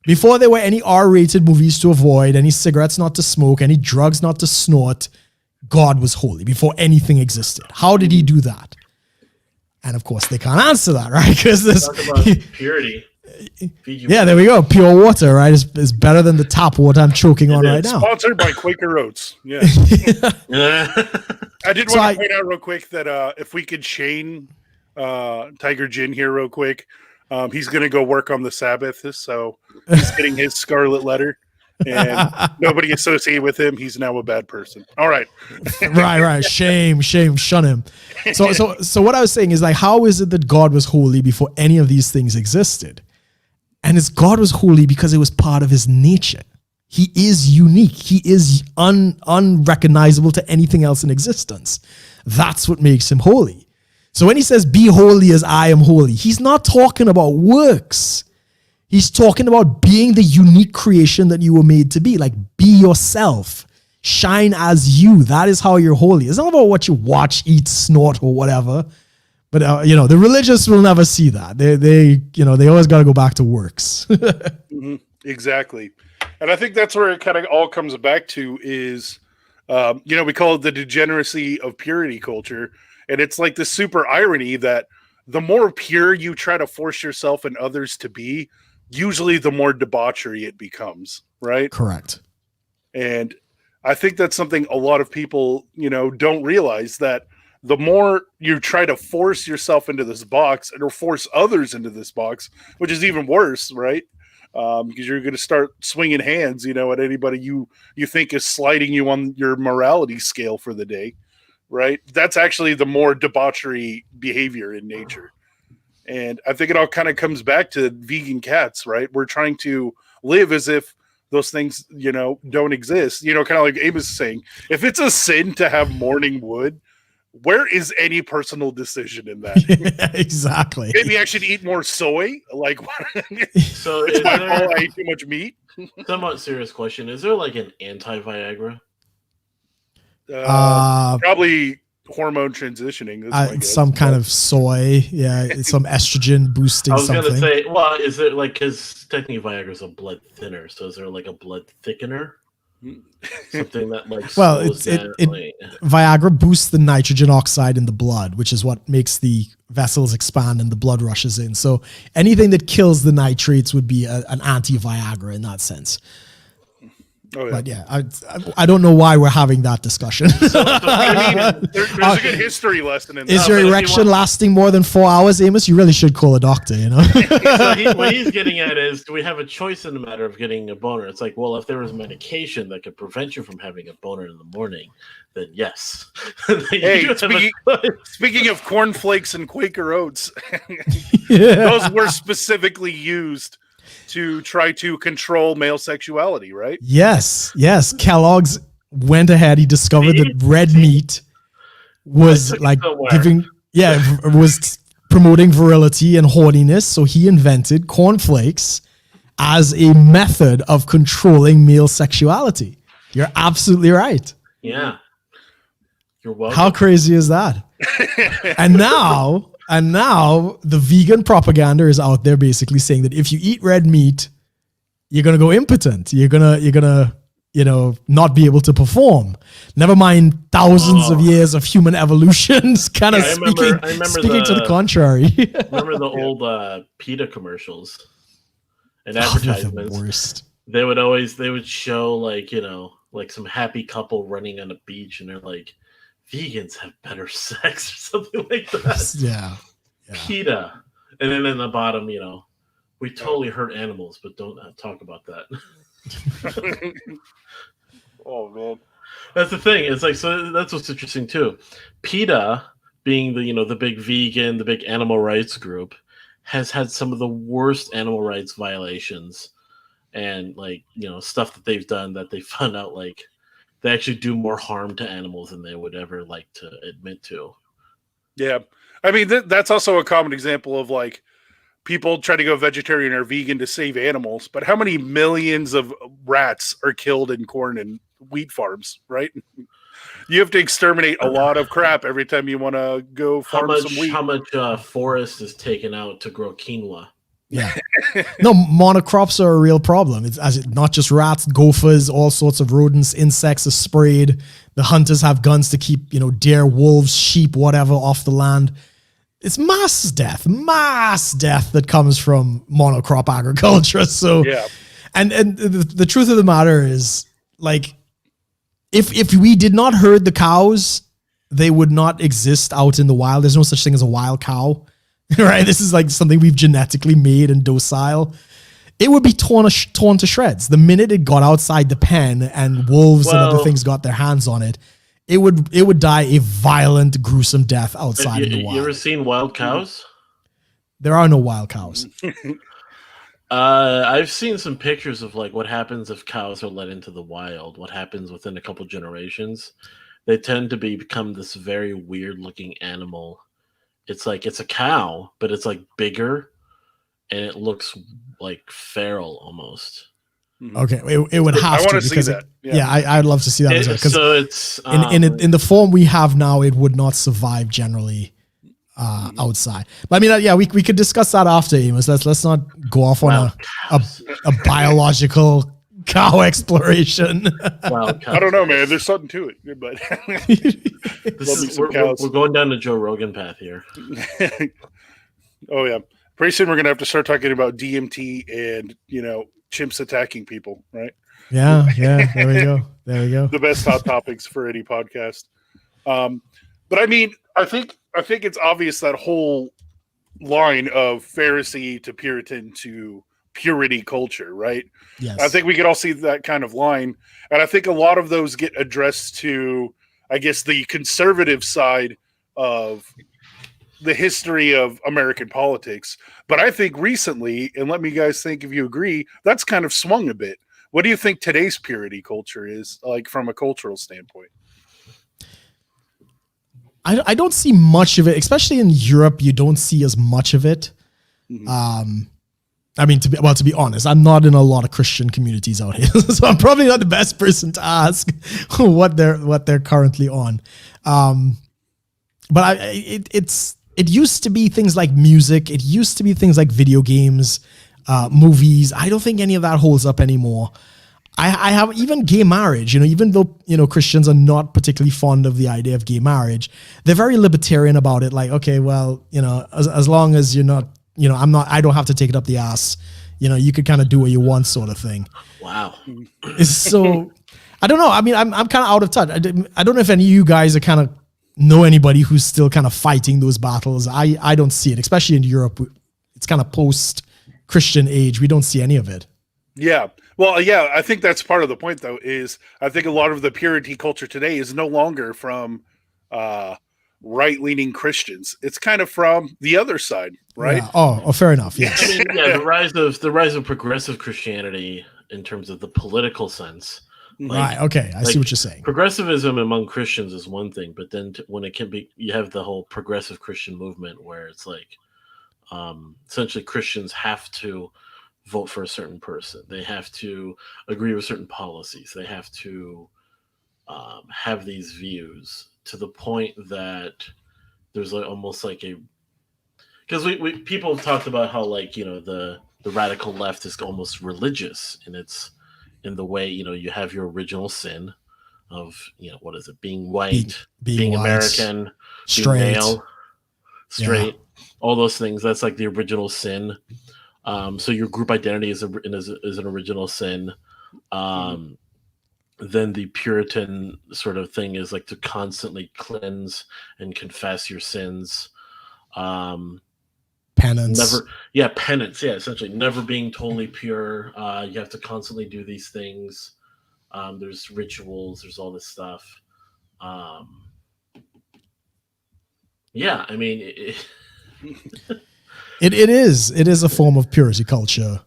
Before there were any R-rated movies to avoid, any cigarettes not to smoke, any drugs not to snort, God was holy before anything existed. How did he do that? And of course, they can't answer that, right? Because this purity. Yeah, there we go. Pure water, right? Is better than the tap water I'm choking on right now. Sponsored by Quaker Oats. Yeah. I did want to point out real quick that if we could Shane Tiger Gin here real quick, he's going to go work on the Sabbath, so he's getting his scarlet letter. And nobody associated with him. He's now a bad person. All right. Right. Shame. Shun him. So what I was saying is how is it that God was holy before any of these things existed? And God was holy because it was part of his nature. He is unique. He is unrecognizable to anything else in existence. That's what makes him holy. So when he says, be holy as I am holy, he's not talking about works. He's talking about being the unique creation that you were made to be. Like, be yourself. Shine as you. That is how you're holy. It's not about what you watch, eat, snort, or whatever. But, the religious will never see that. They always got to go back to works. Mm-hmm. Exactly. And I think that's where it kind of all comes back to is We call it the degeneracy of purity culture. And it's like the super irony that the more pure you try to force yourself and others to be, usually the more debauchery it becomes, right? Correct. And I think that's something a lot of people, don't realize, that the more you try to force yourself into this box or force others into this box, which is even worse, right? Because you're going to start swinging hands, at anybody you think is sliding you on your morality scale for the day, right? That's actually the more debauchery behavior in nature. And I think it all kind of comes back to vegan cats, right? We're trying to live as if those things, don't exist. Kind of like Amos is saying, if it's a sin to have morning wood, where is any personal decision in that? Yeah, exactly. Maybe I should eat more soy. Like, So it's my fault I ate too much meat. Somewhat serious question: is there like an anti-Viagra? Probably hormone transitioning. Some kind of soy, some estrogen boosting. I was something. Gonna say, well, is it like, because technically Viagra is a blood thinner, so is there like a blood thickener? Something that like Viagra boosts the nitrogen oxide in the blood, which is what makes the vessels expand and the blood rushes in. So anything that kills the nitrates would be an anti-Viagra in that sense. Oh, yeah. But yeah, I don't know why we're having that discussion. There's a good history lesson in that. Is your erection lasting more than 4 hours, Amos? You really should call a doctor, So what he's getting at is, do we have a choice in the matter of getting a boner? It's like, well, if there was medication that could prevent you from having a boner in the morning, then yes. Hey, speaking of cornflakes and Quaker Oats, those were specifically used to try to control male sexuality, right? Yes. Kellogg's went ahead. He discovered that red meat was was promoting virility and horniness. So he invented cornflakes as a method of controlling male sexuality. You're absolutely right. Yeah. You're welcome. How crazy is that? And now the vegan propaganda is out there basically saying that if you eat red meat, you're going to go impotent. You're going to not be able to perform. Never mind thousands of years of human evolution kind of speaking to the contrary. Remember the old PETA commercials and advertisements? The worst. They would show like some happy couple running on a beach, and they're like, vegans have better sex or something like that. Yeah. PETA. And then in the bottom, we totally hurt animals, but don't talk about that. Oh, man. That's the thing. It's like, so that's what's interesting too. PETA, being the big vegan, the big animal rights group, has had some of the worst animal rights violations and stuff that they've done that they found out they actually do more harm to animals than they would ever like to admit to. Yeah. I mean, that's also a common example of people try to go vegetarian or vegan to save animals, but how many millions of rats are killed in corn and wheat farms, right? You have to exterminate a lot of crap every time you want to go farm some wheat. How much forest is taken out to grow quinoa? Yeah. No, monocrops are a real problem. It's not just rats, gophers, all sorts of rodents, insects are sprayed. The hunters have guns to keep, deer, wolves, sheep, whatever off the land. It's mass death that comes from monocrop agriculture. So, yeah. And the truth of the matter is, if we did not herd the cows, they would not exist out in the wild. There's no such thing as a wild cow. Right, this is something we've genetically made and docile. It would be torn to shreds the minute it got outside the pen and wolves and other things got their hands on it. It would die a violent, gruesome death outside in the wild. You ever seen wild cows? There are no wild cows. I've seen some pictures of what happens if cows are let into the wild. What happens within a couple generations? They tend to become this very weird looking animal. It's a cow, but it's bigger, and it looks feral almost. Okay, it would have to see that. I'd love to see that as well. So it's in the form we have now, it would not survive generally outside. But I mean, we could discuss that after, Amos. Let's not go off on a biological Cow exploration. Well, I don't know, man. There's something to it, but we're going down the Joe Rogan path here. Oh yeah, pretty soon we're gonna have to start talking about DMT and chimps attacking people, right? Yeah. There we go. The best hot topics for any podcast. But I mean, I think it's obvious that whole line of Pharisee to Puritan to purity culture, right? Yes. I think we could all see that kind of line, and I think a lot of those get addressed to, I guess, the conservative side of the history of American politics. But I think recently, and let me guys think if you agree, that's kind of swung a bit. What do you think today's purity culture is like from a cultural standpoint? I don't see much of it, especially in Europe. You don't see as much of it. Mm-hmm. I mean, to be honest, I'm not in a lot of Christian communities out here, so I'm probably not the best person to ask what they're currently on. But it used to be things like music. It used to be things like video games, movies. I don't think any of that holds up anymore. I have even gay marriage, even though, Christians are not particularly fond of the idea of gay marriage, they're very libertarian about it. Like, okay, well, as long as you're not, I don't have to take it up the ass. You could kind of do what you want sort of thing. Wow. So I don't know. I mean, I'm kind of out of touch. I don't know if any of you guys are kind of know anybody who's still kind of fighting those battles. I don't see it, especially in Europe. It's kind of post-Christian age. We don't see any of it. Yeah. Well, yeah, I think that's part of the point, though, is I think a lot of the purity culture today is no longer from right-leaning Christians. It's kind of from the other side, right? Yeah. Oh, fair enough. Yes. I mean, yeah, the rise of progressive Christianity in terms of the political sense. Right. Okay. I see what you're saying. Progressivism among Christians is one thing, but then when it can be, you have the whole progressive Christian movement where it's like essentially Christians have to vote for a certain person. They have to agree with certain policies. They have to have these views to the point that there's almost like because we people have talked about how the radical left is almost religious, and it's in the way you have your original sin of what is it, being white, being white, American, straight, being male, straight, all those things. That's like the original sin. So your group identity is an original sin. Then the Puritan sort of thing is like to constantly cleanse and confess your sins. Penance. Penance. Yeah, essentially never being totally pure. You have to constantly do these things. There's rituals. There's all this stuff. Yeah, I mean, it is a form of purity culture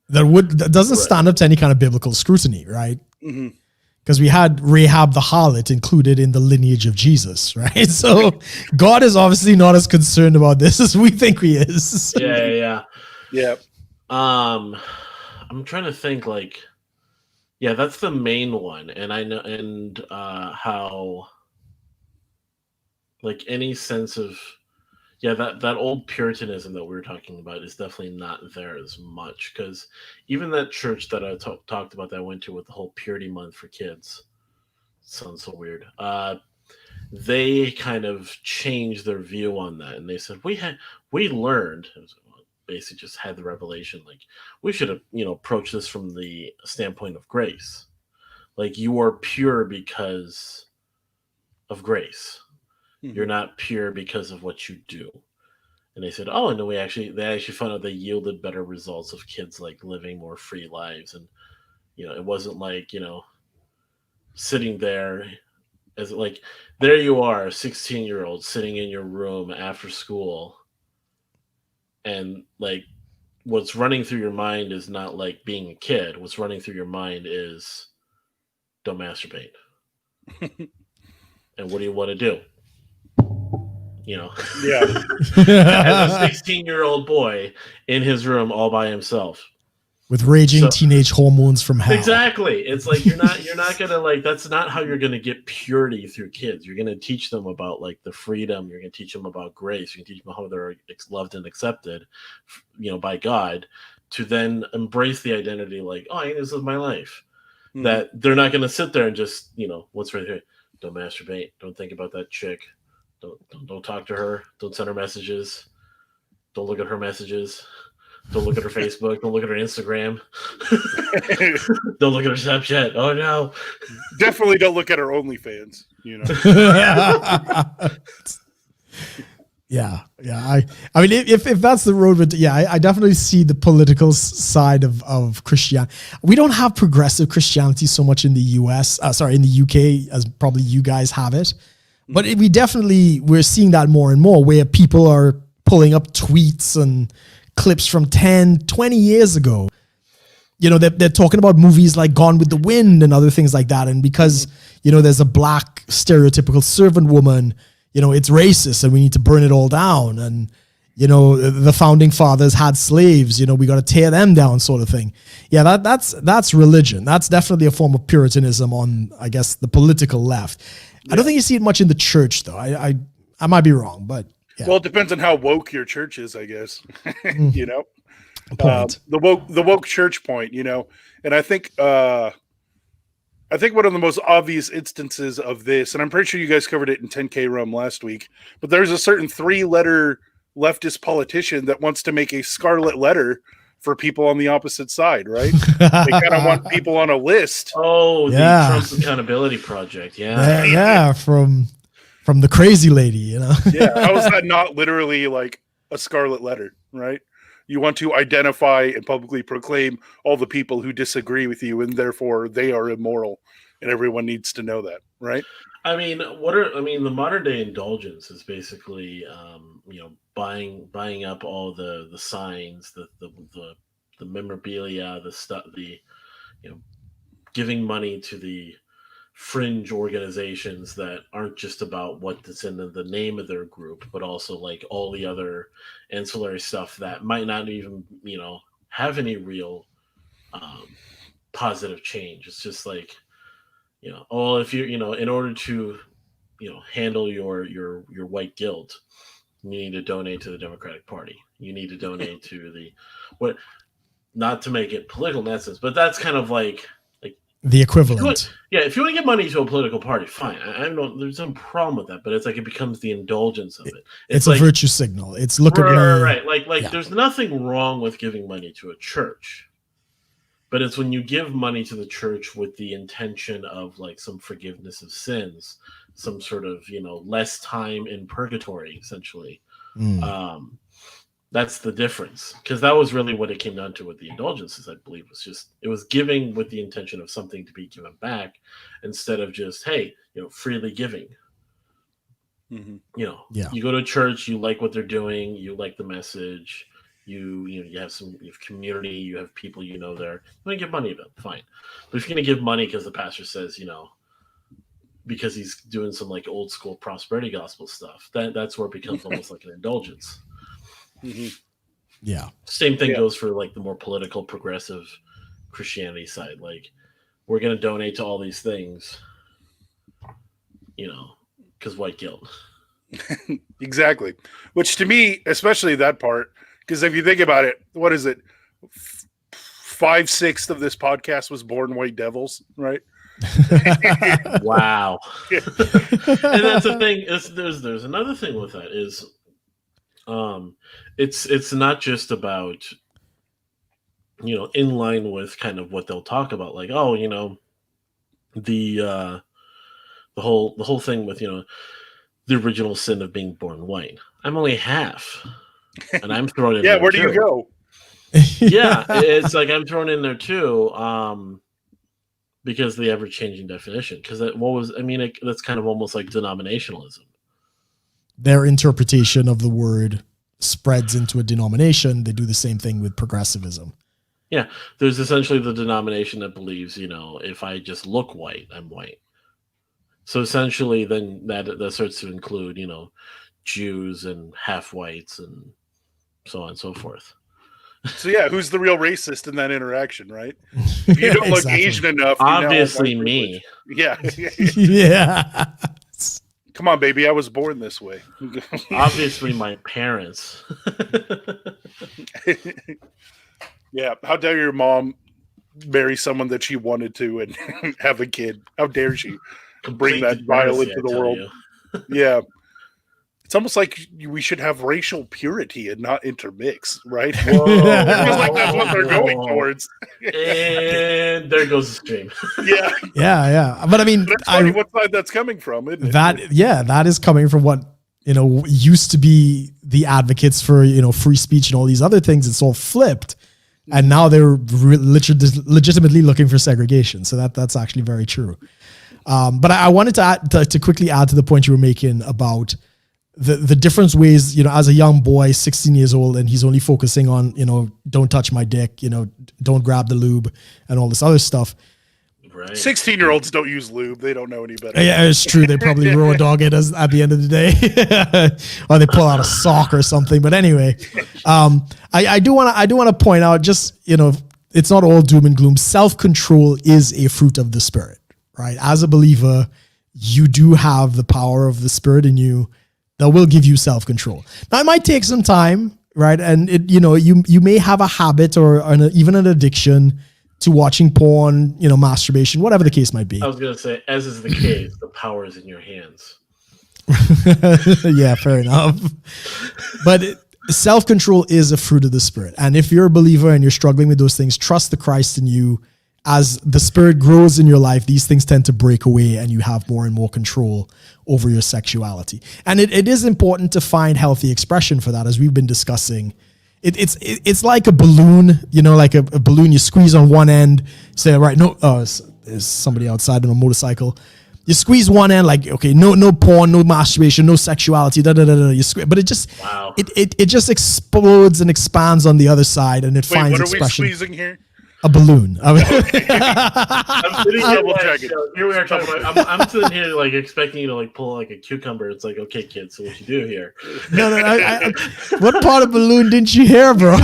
that doesn't stand up to any kind of biblical scrutiny, right? Mm-hmm. Because we had Rahab the harlot included in the lineage of Jesus, right? So God is obviously not as concerned about this as we think he is. Yeah. I'm trying to think that's the main one. And I know, and how any sense of, that old Puritanism that we were talking about is definitely not there as much, because even that church that I talked about that I went to with the whole Purity Month for kids, sounds so weird. They kind of changed their view on that, and they said we learned, basically just had the revelation, we should approach this from the standpoint of grace. You are pure because of grace. You're not pure because of what you do. And they said, oh, and they actually found out they yielded better results of kids living more free lives. And, it wasn't sitting there as there you are, a 16-year-old sitting in your room after school. And what's running through your mind is not being a kid. What's running through your mind is don't masturbate. And what do you want to do? Yeah. As a 16-year-old boy in his room all by himself with raging teenage hormones from hell. Exactly. It's you're not gonna that's not how you're gonna get purity through kids. You're gonna teach them about the freedom. You're gonna teach them about grace. You can teach them how they're loved and accepted, by God. to then embrace the identity, like, oh, this is my life. Mhm. That they're not going to sit there and just, what's right here? Don't masturbate. Don't think about that chick. Don't talk to her. Don't send her messages. Don't look at her messages. Don't look at her Facebook. Don't look at her Instagram. Don't look at her Snapchat. Oh no! Definitely don't look at her OnlyFans. Yeah. I mean, if that's the road, but I definitely see the political side of Christianity. We don't have progressive Christianity so much in the US, in the UK, as probably you guys have it. But we're seeing that more and more, where people are pulling up tweets and clips from 10, 20 years ago. They're talking about movies like Gone with the Wind and other things like that. And because, there's a black stereotypical servant woman, it's racist and we need to burn it all down. And, the founding fathers had slaves, we got to tear them down, sort of thing. Yeah, that's religion. That's definitely a form of Puritanism on, I guess, the political left. Yeah. I don't think you see it much in the church, though. I might be wrong, but yeah. Well, it depends on how woke your church is, I guess. Point. The woke church point, and I think one of the most obvious instances of this, and I'm pretty sure you guys covered it in 10K Rum last week, but there's a certain 3-letter leftist politician that wants to make a scarlet letter for people on the opposite side, right? They kind of want people on a list. Oh, the Trump Accountability Project, yeah, from the crazy lady, Yeah, how is that not literally like a scarlet letter, right? You want to identify and publicly proclaim all the people who disagree with you, and therefore they are immoral, and everyone needs to know that, right? I mean, the modern day indulgence is basically, buying up all the signs, the memorabilia, the stuff, giving money to the fringe organizations that aren't just about what's in the name of their group, but also like all the other ancillary stuff that might not even, have any real positive change. It's just like, if you, in order to, handle your white guilt, you need to donate to the Democratic Party. You need to donate to not to make it political in that sense, but that's kind of like the equivalent. If you want to give money to a political party, fine. There's no problem with that, but it's like it becomes the indulgence of it. It's like a virtue signal. It's look at me. Right. Like there's nothing wrong with giving money to a church, but it's when you give money to the church with the intention of like some forgiveness of sins, some sort of, less time in purgatory, essentially. That's the difference, because that was really what it came down to with the indulgences. I believe it was giving with the intention of something to be given back, instead of just, hey, freely giving. Mm-hmm. You go to church, you like what they're doing, you like the message, you have community, you have people there. You want to give money to them, fine. But if you're going to give money because the pastor says, because he's doing some like old school prosperity gospel stuff, that's where it becomes almost like an indulgence. Mm-hmm. Yeah. Same thing goes for like the more political progressive Christianity side. Like, we're going to donate to all these things, because white guilt. Exactly. Which to me, especially that part, because if you think about it, what is it? 5/6 of this podcast was born white devils, right? Wow. And that's the thing. There's another thing with that is, it's not just about, in line with kind of what they'll talk about, like, oh, the whole thing with, the original sin of being born white. I'm only half, and I'm thrown in. Yeah, there where too. do you go? Yeah, it's like I'm thrown in there too, because of the ever-changing definition. Because that's kind of almost like denominationalism. Their interpretation of the word spreads into a denomination. They do the same thing with progressivism. Yeah, there's essentially the denomination that believes, if I just look white, I'm white. So essentially, then that starts to include, Jews and half whites and so on and so forth. So yeah, who's the real racist in that interaction, right? If you don't look Asian enough, obviously me. Yeah. Yeah. Come on, baby. I was born this way. Obviously, my parents. Yeah. How dare your mom marry someone that she wanted to and have a kid? How dare she bring Complete that bile degeneracy, into I the tell world? you. Yeah. It's almost like we should have racial purity and not intermix, right? Whoa, It feels like whoa, that's what they're whoa, going whoa. towards. And there goes the stream. Yeah. Yeah. But I mean, But it's funny what side that's coming from, isn't it? that is coming from what, used to be the advocates for, free speech and all these other things. It's all flipped. And now they're legitimately looking for segregation. So that's actually very true. But I wanted to quickly add to the point you were making about the different ways, as a young boy, 16 years old, and he's only focusing on, don't touch my dick, don't grab the lube and all this other stuff. Right. 16-year-olds don't use lube. They don't know any better. Yeah, it's true. They probably raw dog it at the end of the day, or they pull out a sock or something. But anyway, I do want to point out, just, it's not all doom and gloom. Self-control is a fruit of the Spirit, right? As a believer, you do have the power of the Spirit in you that will give you self-control. Now, it might take some time, right? And you may have a habit or even an addiction to watching porn, masturbation, whatever the case might be. I was going to say, as is the case, the power is in your hands. Yeah, fair enough. But self-control is a fruit of the Spirit. And if you're a believer and you're struggling with those things, trust the Christ in you. As the Spirit grows in your life, these things tend to break away and you have more and more control over your sexuality. And it is important to find healthy expression for that, as we've been discussing. It's like a balloon, like a balloon. You squeeze on one end, say, right, no, there's somebody outside on a motorcycle. You squeeze one end, like, okay, no porn, no masturbation, no sexuality, You squeeze, but it just, wow. it just explodes and expands on the other side, and it Wait, finds what are expression. we squeezing here? A balloon. I'm sitting here, Double like, checking. here we are talking about. I'm sitting here like expecting you to like pull like a cucumber. It's like, okay, kid, so what you do here? No. What part of balloon didn't you hear, bro?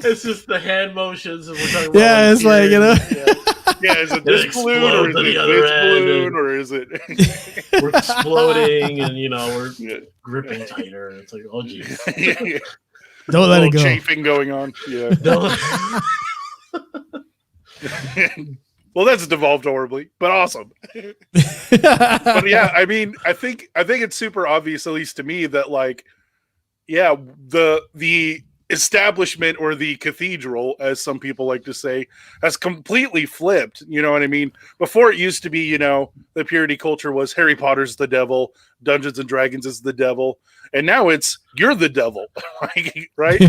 It's just the hand motions, and we're talking about. Yeah, it's like, Yeah, is it this balloon or is it this balloon or is it? We're exploding, and we're Yeah. gripping tighter. And it's like, oh geez. Don't let it go. Chafing going on. Yeah. Well, that's devolved horribly, but awesome. But yeah, I mean, I think it's super obvious, at least to me, that like, yeah, the establishment or the cathedral, as some people like to say, has completely flipped. You know what I mean? Before it used to be, the purity culture was Harry Potter's the devil, Dungeons and Dragons is the devil, and now it's you're the devil, right?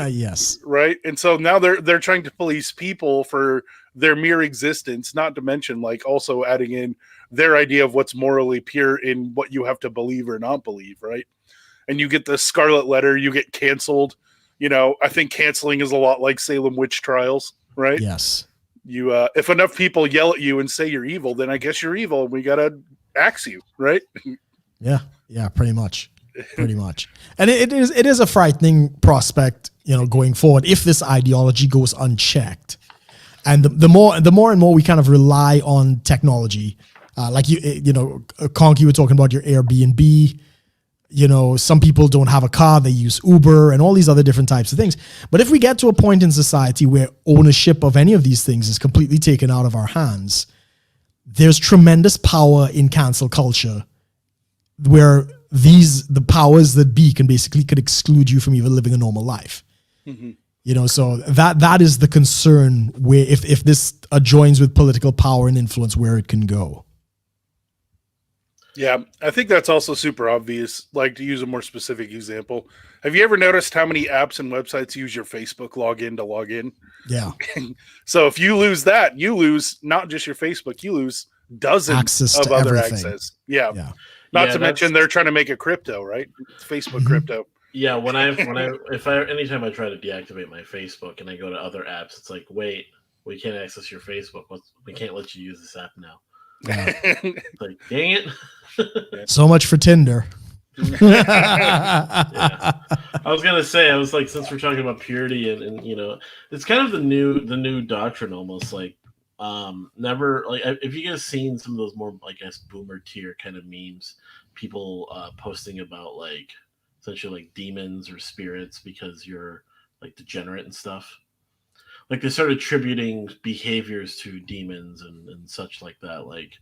Yes. Right. And so now they're trying to police people for their mere existence, not to mention like also adding in their idea of what's morally pure in what you have to believe or not believe, right? And you get the scarlet letter, you get canceled. I think canceling is a lot like Salem witch trials, right? Yes. You if enough people yell at you and say you're evil, then I guess you're evil and we gotta axe you, right? Yeah, pretty much. And it is a frightening prospect, going forward, if this ideology goes unchecked. And the more and more we kind of rely on technology, like Conk, you were talking about your Airbnb. Some people don't have a car, they use Uber and all these other different types of things. But if we get to a point in society where ownership of any of these things is completely taken out of our hands, there's tremendous power in cancel culture where the powers that be could exclude you from even living a normal life. Mm-hmm. So that is the concern, where if this adjoins with political power and influence, where it can go. Yeah, I think that's also super obvious. Like, to use a more specific example, have you ever noticed how many apps and websites use your Facebook login to log in? Yeah. So if you lose that, you lose not just your Facebook, you lose dozens access of to other everything. access. Yeah. Not to mention they're trying to make a crypto, right? It's Facebook crypto. Yeah, anytime I try to deactivate my Facebook and I go to other apps, it's like, wait, we can't access your Facebook. We can't let you use this app now. Yeah. Like, dang it. So much for Tinder. Yeah. I was gonna say, I was like, since we're talking about purity and it's kind of the new doctrine almost, like never, like, if you guys seen some of those more, I guess, boomer tier kind of memes, people posting about like essentially like demons or spirits because you're like degenerate and stuff. Like they started attributing behaviors to demons and such like that. Like,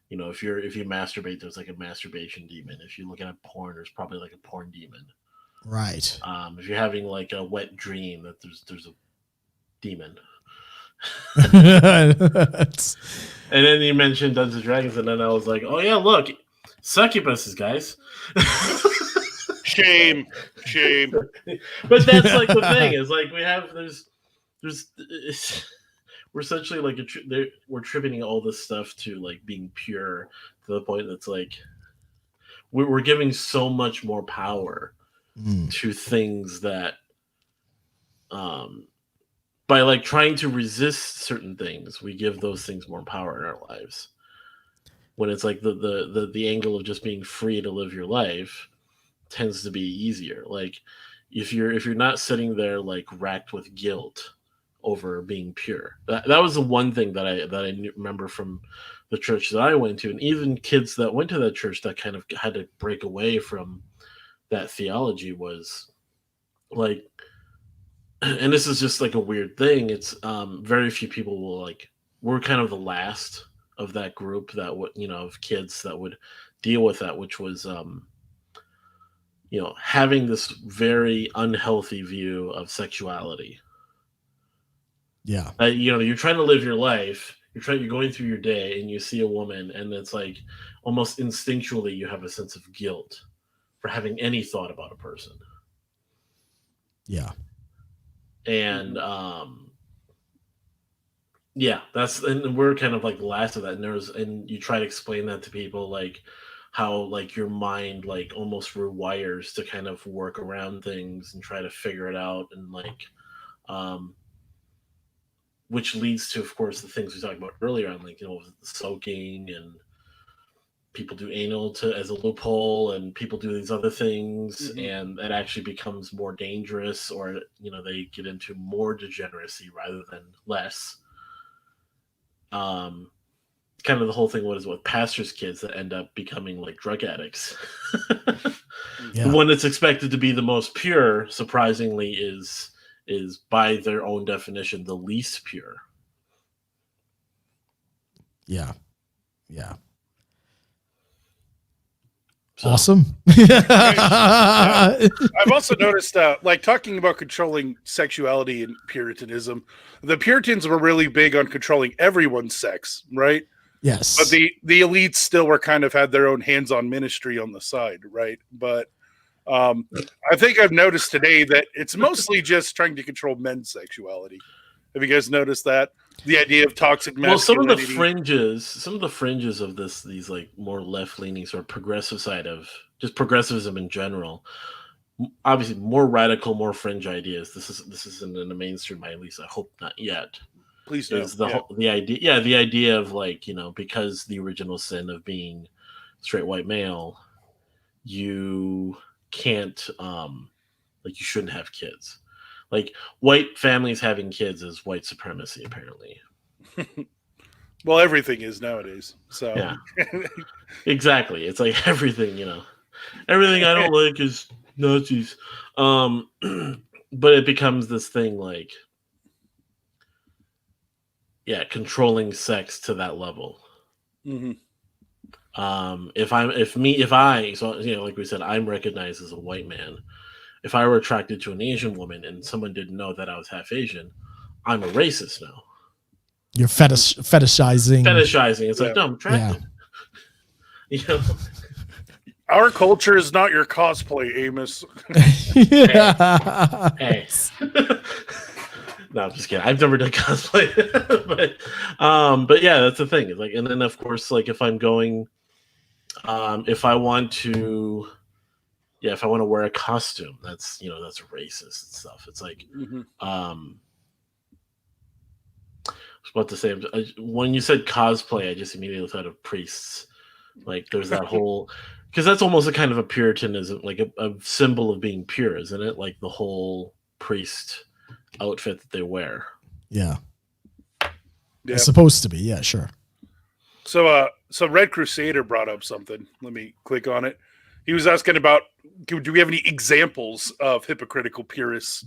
you know, if you masturbate, there's like a masturbation demon. If you're looking at porn, there's probably like a porn demon. Right. If you're having like a wet dream, that there's a demon. And then you mentioned Dungeons and Dragons, and then I was like, oh yeah, look, succubuses, guys. Shame. But that's like the thing is like we're essentially like we're attributing all this stuff to like being pure to the point that's like we're giving so much more power to things that by like trying to resist certain things, we give those things more power in our lives. When it's like the angle of just being free to live your life tends to be easier. Like if you're not sitting there like racked with guilt over being pure. That was the one thing that I remember from the church that I went to, and even kids that went to that church that kind of had to break away from that theology was like, and this is just like a weird thing. It's very few people will like. We're kind of the last of that group that would, you know, of kids that would deal with that, which was you know, having this very unhealthy view of sexuality. Yeah. You know, you're trying to live your life. You're going through your day, and you see a woman, and it's like almost instinctually you have a sense of guilt for having any thought about a person. Yeah. And yeah, and we're kind of like the last of that. And you try to explain that to people, like how like your mind like almost rewires to kind of work around things and try to figure it out, and like which leads to, of course, the things we talked about earlier on, like, you know, soaking, and people do anal as a loophole, and people do these other things, and that actually becomes more dangerous, or, you know, they get into more degeneracy rather than less. Kind of the whole thing, what is with pastors' kids that end up becoming like drug addicts. Yeah. The one that's expected to be the most pure, surprisingly, is by their own definition the least pure. Yeah. So, awesome. I've also noticed, like talking about controlling sexuality and Puritanism, the Puritans were really big on controlling everyone's sex, right? Yes. But the elites still were kind of had their own hands-on ministry on the side, right? But I think I've noticed today that it's mostly just trying to control men's sexuality. Have you guys noticed that? The idea of toxic masculinity. Well, some of the fringes of these like more left-leaning sort of progressive side of just progressivism in general, obviously more radical, more fringe ideas. This isn't in the mainstream, at least I hope not yet. Please no. Is the idea of like, you know, because the original sin of being straight white male, you can't like you shouldn't have kids. Like white families having kids is white supremacy, apparently. Well, everything is nowadays. So yeah, exactly. It's like everything, you know, everything I don't like is Nazis. But it becomes this thing like, yeah, controlling sex to that level. Mm-hmm. So, you know, like we said, I'm recognized as a white man. If I were attracted to an Asian woman and someone didn't know that I was half Asian, I'm a racist now. You're fetishizing. It's like, no, I'm attracted. Yeah. You know? Our culture is not your cosplay, Amos. Hey. No, I'm just kidding. I've never done cosplay, but yeah, that's the thing. It's like, and then of course, like if I'm going, if I want to wear a costume, that's, you know, that's racist and stuff. It's like, I was about to say, when you said cosplay, I just immediately thought of priests. Like there's that whole, because that's almost a kind of a Puritanism, like a symbol of being pure, isn't it? Like the whole priest outfit that they wear. Yeah. It's supposed to be. Yeah, sure. So Red Crusader brought up something. Let me click on it. He was asking about, do we have any examples of hypocritical purists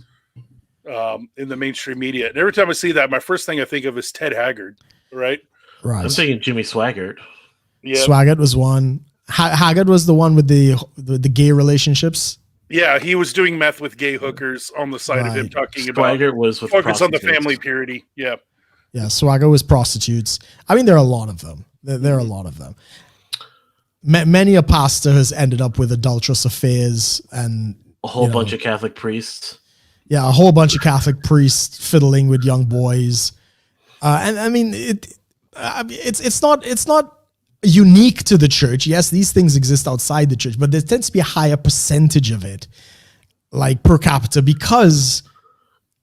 in the mainstream media. And every time I see that, my first thing I think of is Ted Haggard, right? Right. I'm thinking Jimmy Swaggart. Yeah, Swaggart was one. Haggard was the one with the gay relationships. yeah, he was doing meth with gay hookers on the side of him, Right. talking about Swaggart was with focus on the prostitutes. family purity. Yeah, Yeah, Swaggart was prostitutes. I mean, there are a lot of them. There are a lot of them. Many a pastor has ended up with adulterous affairs and A whole bunch of Catholic priests. yeah, a whole bunch of Catholic priests fiddling with young boys. And I mean, it's not unique to the church. Yes, these things exist outside the church, but there tends to be a higher percentage of it, like per capita, because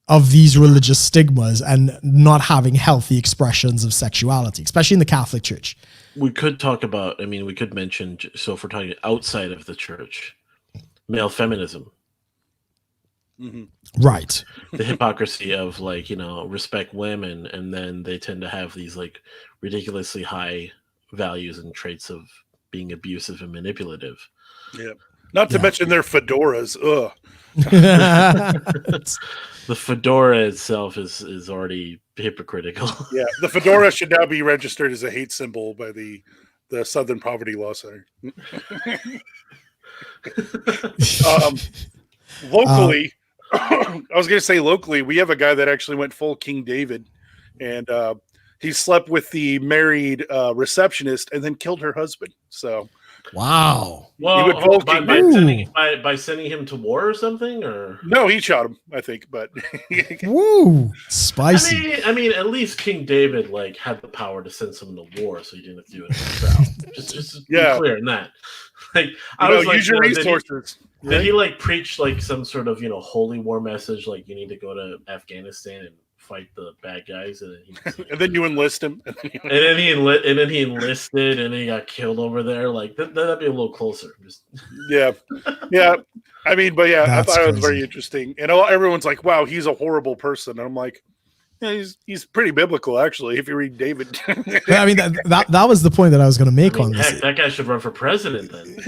of these religious stigmas and not having healthy expressions of sexuality, especially in the Catholic Church. We could talk about, I mean, we could mention, so if we're talking outside of the church, male feminism. Right. The hypocrisy of, like, you know, respect women, and then they tend to have these, like, ridiculously high values and traits of being abusive and manipulative. yeah. Not to mention their fedoras. Ugh. The fedora itself is already hypocritical. Yeah, the fedora should now be registered as a hate symbol by the Southern Poverty Law Center. Locally, I was going to say locally, we have a guy that actually went full King David, and he slept with the married receptionist and then killed her husband. So, Wow. Well, would vote by, King by, David. sending, by sending him to war or something, or No, he shot him, I think, but Woo. Spicy. I mean, at least King David, like, had the power to send someone to war, so he didn't have to do it himself. just Yeah. be clear in that. Like, use your resources. Did he like preach like some sort of, you know, holy war message, like you need to go to Afghanistan and fight the bad guys, and then And then you enlist him. and then he enlisted, and then he got killed over there. Like that'd be a little closer. Just Yeah. I mean, but yeah, That's I thought it was crazy. very interesting. And everyone's like, "Wow, he's a horrible person." And I'm like, "Yeah, he's pretty biblical, actually. If you read David." I mean, that was the point that I was going to make on this. heck, that guy should run for president then.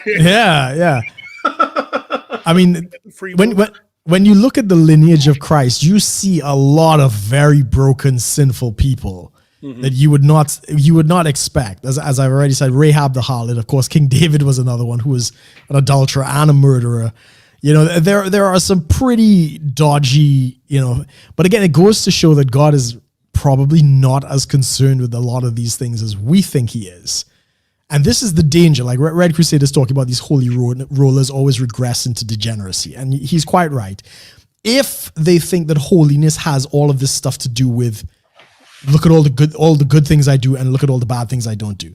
Yeah. I mean, Free will. when you look at the lineage of Christ, you see a lot of very broken, sinful people that you would not expect. As I've already said, Rahab the harlot, of course, King David was another one who was an adulterer and a murderer. You know, there are some pretty dodgy, you know, but again, it goes to show that God is probably not as concerned with a lot of these things as we think he is. And this is the danger. Like Red Crusade is talking about these holy rollers always regress into degeneracy. And he's quite right. If they think that holiness has all of this stuff to do with, look at all the good things I do and look at all the bad things I don't do.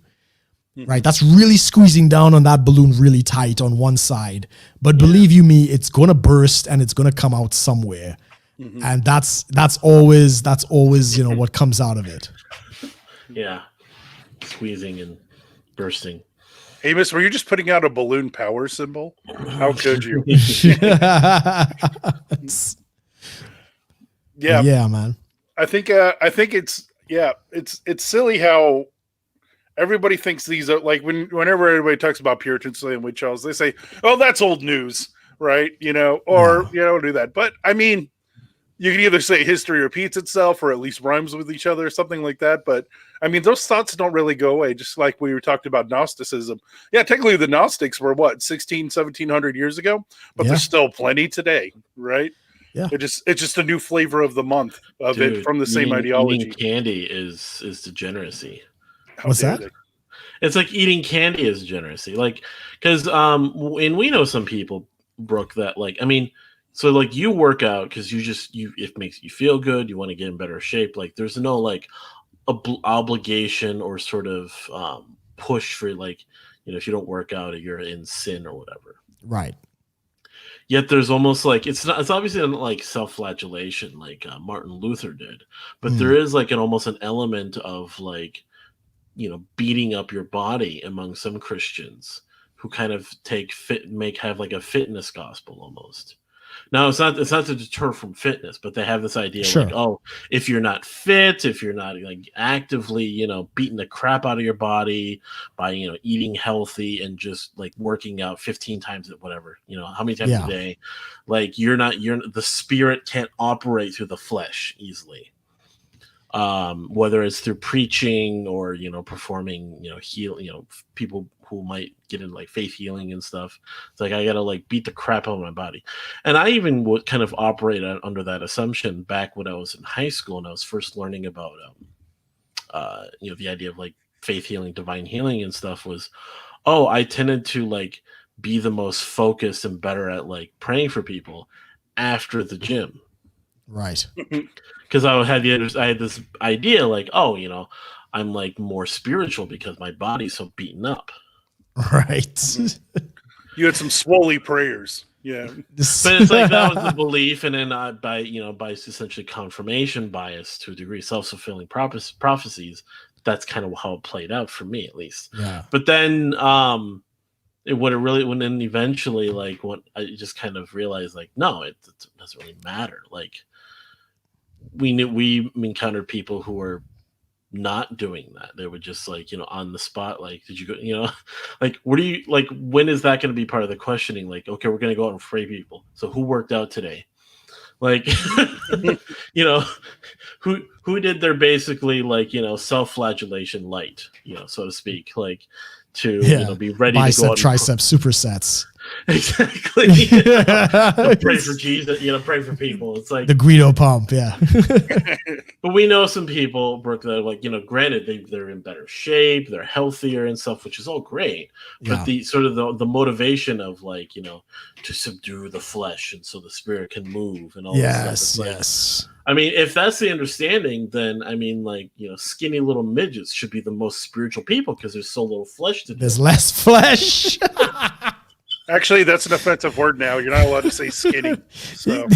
Right? That's really squeezing down on that balloon really tight on one side. But believe you me, it's going to burst and it's going to come out somewhere. And that's always, you know, what comes out of it. Yeah, squeezing and bursting. Hey, miss, were you just putting out a balloon power symbol? How could you? Yeah, Man. I think it's silly how everybody thinks these are like whenever everybody talks about Puritans and witch trials, they say, "Oh, that's old news," right? You know, or do that. But I mean, you can either say history repeats itself or at least rhymes with each other or something like that. But I mean, those thoughts don't really go away. Just like we were talking about Gnosticism. Yeah, technically the Gnostics were 1700 years ago, but there's still plenty today, right? Yeah. It's just a new flavor of the month of it from the same ideology. Eating candy is degeneracy. What's that? It's like eating candy is degeneracy. Like, because and we know some people, Brooke, that like, I mean, so like you work out because it makes you feel good. You want to get in better shape. Like, there's no like obligation or sort of push for, like, you know, if you don't work out, you're in sin or whatever. Right. Yet there's almost like it's obviously not like self-flagellation like Martin Luther did, but there is like almost an element of like, you know, beating up your body among some Christians who kind of have like a fitness gospel almost. No, it's not. It's not to deter from fitness, but they have this idea Sure. like, oh, if you're not fit, if you're not like actively, beating the crap out of your body by eating healthy and just like working out 15 times at whatever, how many times Yeah. a day, like the spirit can't operate through the flesh easily. Whether it's through preaching or performing heal people who might get into like faith healing and stuff. It's like I gotta like beat the crap out of my body, and I even would kind of operate under that assumption back when I was in high school and I was first learning about the idea of like faith healing, divine healing and stuff. Was I tended to like be the most focused and better at like praying for people after the gym. Right. Because I had this idea like, I'm like more spiritual because my body's so beaten up. Right. You had some swolly prayers. Yeah. But it's like that was the belief, and then by essentially confirmation bias to a degree, self-fulfilling prophecies, that's kind of how it played out for me, at least. Yeah. But then when eventually like what I just kind of realized like, no, it doesn't really matter. Like we encountered people who were not doing that. They were just like, on the spot, like, did you go, like, what do you like, when is that going to be part of the questioning? Like, okay, we're going to go out and pray people. So who worked out today? Like, who did their basically like, self-flagellation light, so to speak, like to, be ready bicep, to go out tricep supersets. Exactly. Pray for Jesus, pray for people. It's like the Guido pump, yeah. But we know some people, Brooke, that are like, granted they're in better shape, they're healthier and stuff, which is all great. But the sort of the motivation of like, to subdue the flesh and so the spirit can move and all this stuff. Yes. I mean, if that's the understanding, then I mean, like, skinny little midgets should be the most spiritual people because there's so little flesh to do. There's less flesh. Actually, that's an offensive word now. You're not allowed to say skinny. So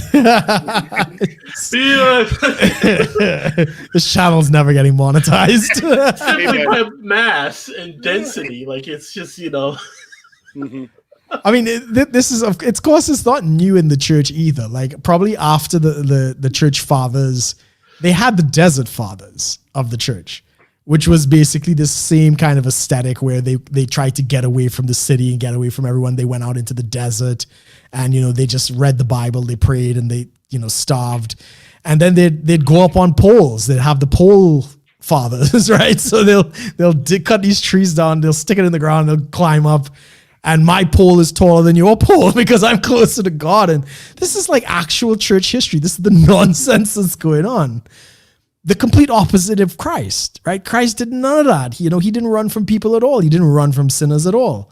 this channel's never getting monetized. Simply by mass and density, like it's just Mm-hmm. I mean, this is of course it's not new in the church either. Like probably after the church fathers, they had the desert fathers of the church, which was basically the same kind of aesthetic where they tried to get away from the city and get away from everyone. They went out into the desert and, they just read the Bible, they prayed and they, starved. And then they'd go up on poles. They'd have the pole fathers, right? So they'll cut these trees down, they'll stick it in the ground, they'll climb up. And my pole is taller than your pole because I'm closer to God. And this is like actual church history. This is the nonsense that's going on. The complete opposite of Christ, right? Christ did none of that. He didn't run from people at all. He didn't run from sinners at all.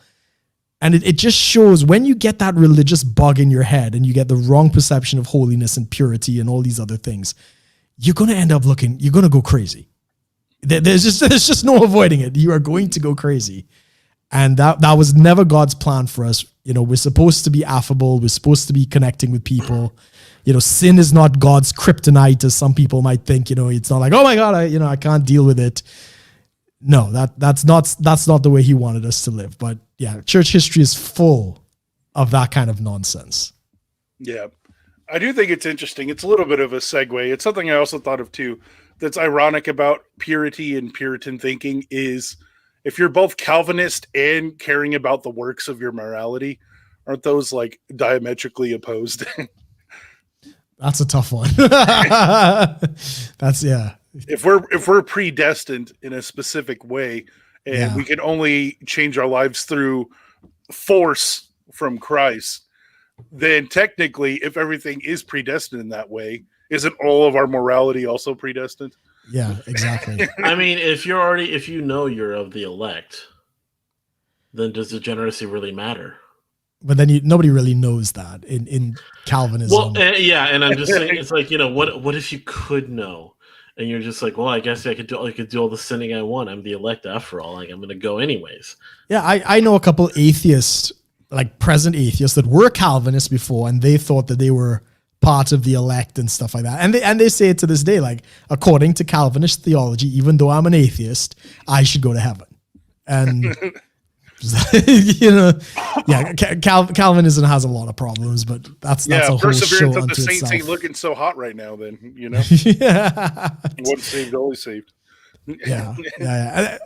And it just shows when you get that religious bug in your head and you get the wrong perception of holiness and purity and all these other things, you're going to end up you're going to go crazy. There's just no avoiding it. You are going to go crazy. And that was never God's plan for us. We're supposed to be affable. We're supposed to be connecting with people. Sin is not God's kryptonite, as some people might think. It's not like, oh my God, I can't deal with it. No, that's not the way He wanted us to live. But yeah, church history is full of that kind of nonsense. Yeah, I do think it's interesting. It's a little bit of a segue. It's something I also thought of too. That's ironic about purity and Puritan thinking is if you're both Calvinist and caring about the works of your morality, aren't those like diametrically opposed? That's a tough one. Yeah. If we're predestined in a specific way and we can only change our lives through force from Christ, then technically, if everything is predestined in that way, isn't all of our morality also predestined? Yeah, exactly. I mean, if you're of the elect, then does degeneracy really matter? But then nobody really knows that in Calvinism. Well, and I'm just saying, it's like, what if you could know, and you're just like, well, I guess I could do all the sinning I want. I'm the elect after all. Like I'm going to go anyways. Yeah, I know a couple atheists, like present atheists, that were Calvinists before, and they thought that they were part of the elect and stuff like that. And they say it to this day, like, according to Calvinist theology, even though I'm an atheist, I should go to heaven. And Calvinism has a lot of problems, but that's a whole show perseverance of unto the saints itself. ain't looking so hot right now. Then Yeah. once saved, always saved. Yeah.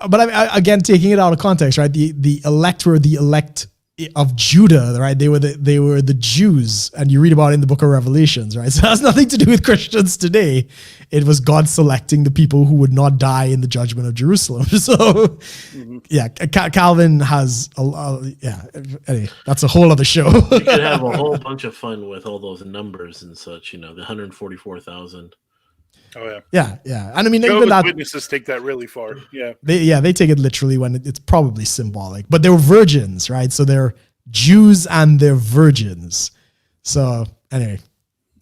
But again, taking it out of context, right? The elect were the elect of Judah, right? They were the Jews, and you read about it in the book of Revelations, right? So it has nothing to do with Christians today. It was God selecting the people who would not die in the judgment of Jerusalem. So, Calvin has anyway, that's a whole other show. You could have a whole bunch of fun with all those numbers and such. The 144,000. Oh yeah. And I mean, Jehovah's even that Witnesses take that really far. Yeah, they take it literally when it's probably symbolic. But they were virgins, right? So they're Jews and they're virgins. So anyway,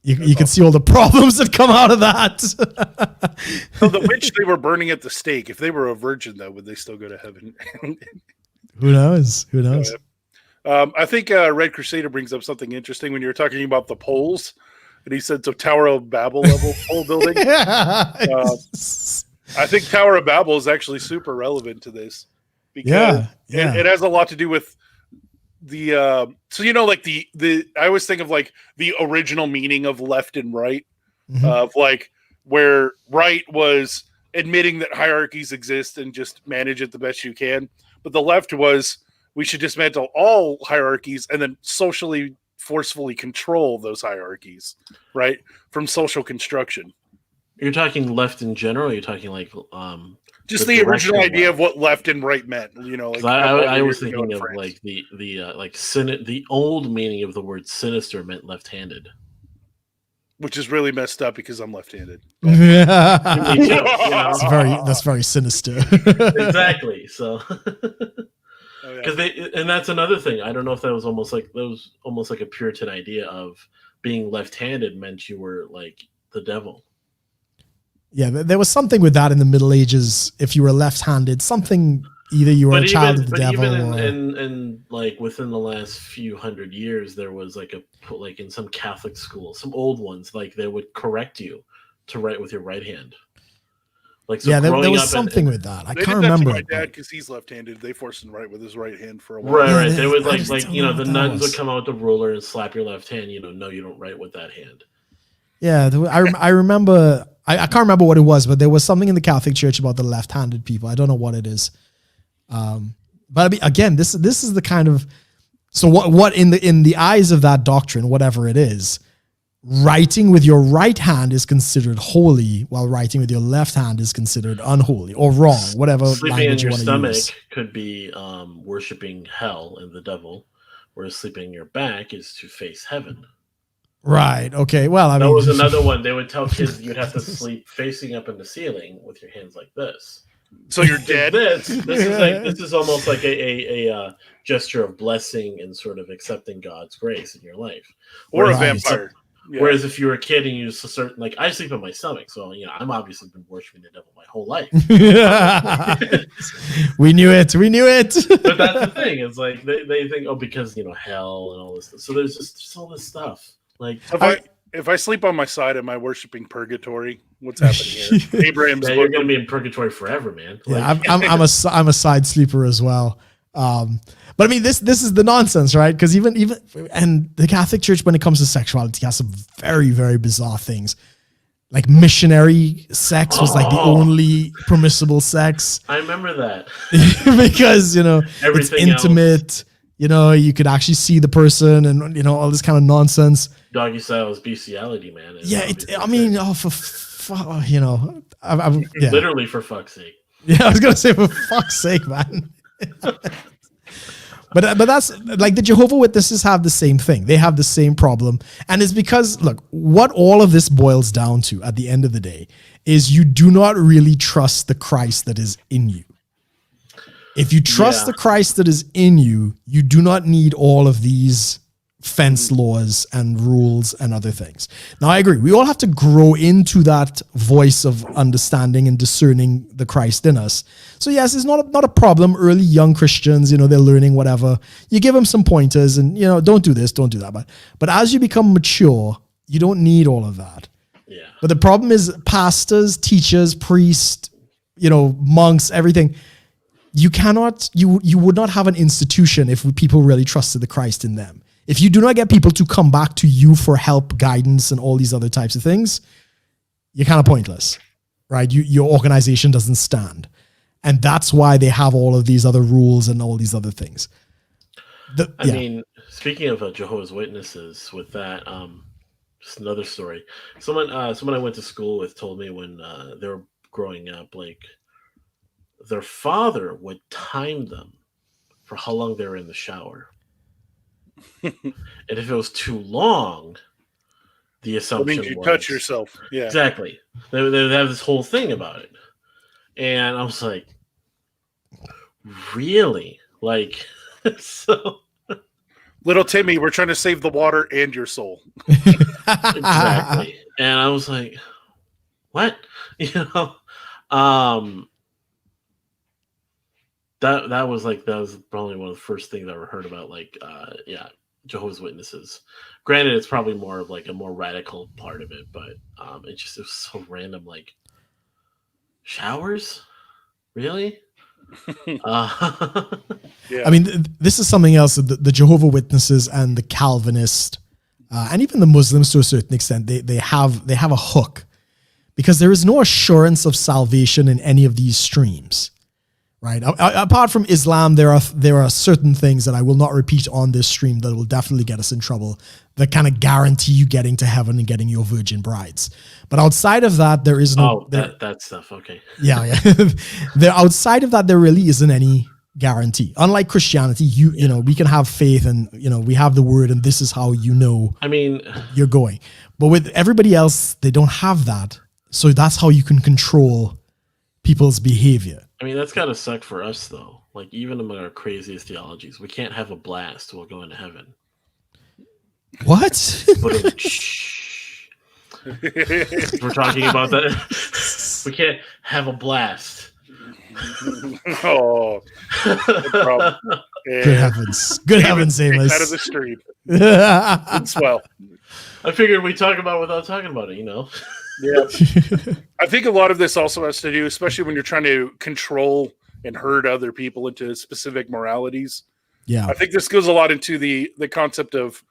you can see all the problems that come out of that. So the witch they were burning at the stake. If they were a virgin, though, would they still go to heaven? Who knows? I think Red Crusader brings up something interesting when you were talking about the poles. And he said, so Tower of Babel level pole building. I think Tower of Babel is actually super relevant to this because it has a lot to do with the like the I always think of like the original meaning of left and right, of like where right was admitting that hierarchies exist and just manage it the best you can, but the left was we should dismantle all hierarchies and then socially forcefully control those hierarchies, right? From social construction. You're talking left in general. Or you're talking like just the original idea of what left and right meant. Like I was thinking of like the old meaning of the word sinister meant left-handed, which is really messed up because I'm left-handed. That's very sinister. Exactly. So. Because and that's another thing. I don't know if that was almost like a Puritan idea of being left-handed meant you were like the devil. Yeah, there was something with that in the Middle Ages. If you were left-handed, something either you were a child of the devil. But even in like within the last few hundred years, there was like in some Catholic schools, some old ones, like they would correct you to write with your right hand. Like, so there was something with that. I can't remember. My dad, because he's left-handed, they forced him to write with his right hand for a while. Right. They would the nuns would come out with the ruler and slap your left hand. No, you don't write with that hand. Yeah, I remember. I can't remember what it was, but there was something in the Catholic Church about the left-handed people. I don't know what it is. But I mean, again, this is the kind of what in the eyes of that doctrine, whatever it is. Writing with your right hand is considered holy, while writing with your left hand is considered unholy or wrong, whatever language you want to use. Sleeping in your stomach could be worshiping hell and the devil, whereas sleeping in your back is to face heaven. Right. Okay. Well, that was another one. They would tell kids you'd have to sleep facing up in the ceiling with your hands like this. So you're dead. This is almost like a gesture of blessing and sort of accepting God's grace in your life. Or a vampire. Yeah. Whereas if you were a kid and you just certain like I sleep on my stomach, so I'm obviously been worshiping the devil my whole life. We knew it. But that's the thing. It's like they think because hell and all this stuff. So there's just all this stuff. Like if I sleep on my side, am I worshiping purgatory? What's happening here? Abraham's you're gonna be in purgatory forever, man. Yeah, I'm a side sleeper as well. But I mean, this is the nonsense, right? Because even and the Catholic Church, when it comes to sexuality, has some very, very bizarre things. Like missionary sex was like the only permissible sex. I remember that because it's intimate. Else. You could actually see the person, and all this kind of nonsense. Doggy style is bestiality, man. Literally for fuck's sake. Yeah, I was gonna say for fuck's sake, man. But that's like the Jehovah's Witnesses have the same thing. They have the same problem. And it's because, look, what all of this boils down to at the end of the day is you do not really trust the Christ that is in you. If you trust the Christ that is in you, you do not need all of these fence laws and rules and other things. Now, I agree. We all have to grow into that voice of understanding and discerning the Christ in us. So yes, it's not a problem. Early young Christians, they're learning whatever. You give them some pointers and, don't do this, don't do that. But as you become mature, you don't need all of that. Yeah. But the problem is pastors, teachers, priests, monks, everything. you cannot, you would not have an institution if people really trusted the Christ in them. If you do not get people to come back to you for help, guidance, and all these other types of things, you're kind of pointless, right? Your organization doesn't stand. And that's why they have all of these other rules and all these other things. I mean, speaking of Jehovah's Witnesses, with that, just another story. Someone I went to school with told me when they were growing up, like their father would time them for how long they were in the shower, and if it was too long, the assumption means you was touch yourself. Yeah, exactly. They would have this whole thing about it, and I was like, really, like, so. Little Timmy, we're trying to save the water and your soul. Exactly. And I was like, what? You know? That was probably one of the first things I ever heard about, like, Jehovah's Witnesses. Granted, it's probably more of like a more radical part of it, but it was so random, like showers? Really? Yeah. I mean, this is something else. The Jehovah's Witnesses and the Calvinist, and even the Muslims to a certain extent, they have a hook, because there is no assurance of salvation in any of these streams, right? Apart from Islam, there are certain things that I will not repeat on this stream that will definitely get us in trouble, that kind of guarantee you getting to heaven and getting your virgin brides. But outside of that, there is no. That stuff. Okay. Yeah. Outside of that, there really isn't any guarantee. Unlike Christianity, you know, we can have faith, and you know, we have the word, and this is how you know. I mean, you're going. But with everybody else, they don't have that. So that's how you can control people's behavior. I mean, that's gotta suck for us though. Like, even among our craziest theologies, we can't have a blast while going to heaven. What? We're talking about that. We can't have a blast. Oh, no problem. Good heavens. Good heavens, Amos. Out of the stream. It's well. I figured we talk about it without talking about it, you know? Yeah. I think a lot of this also has to do, especially when you're trying to control and herd other people into specific moralities. Yeah. I think this goes a lot into the concept of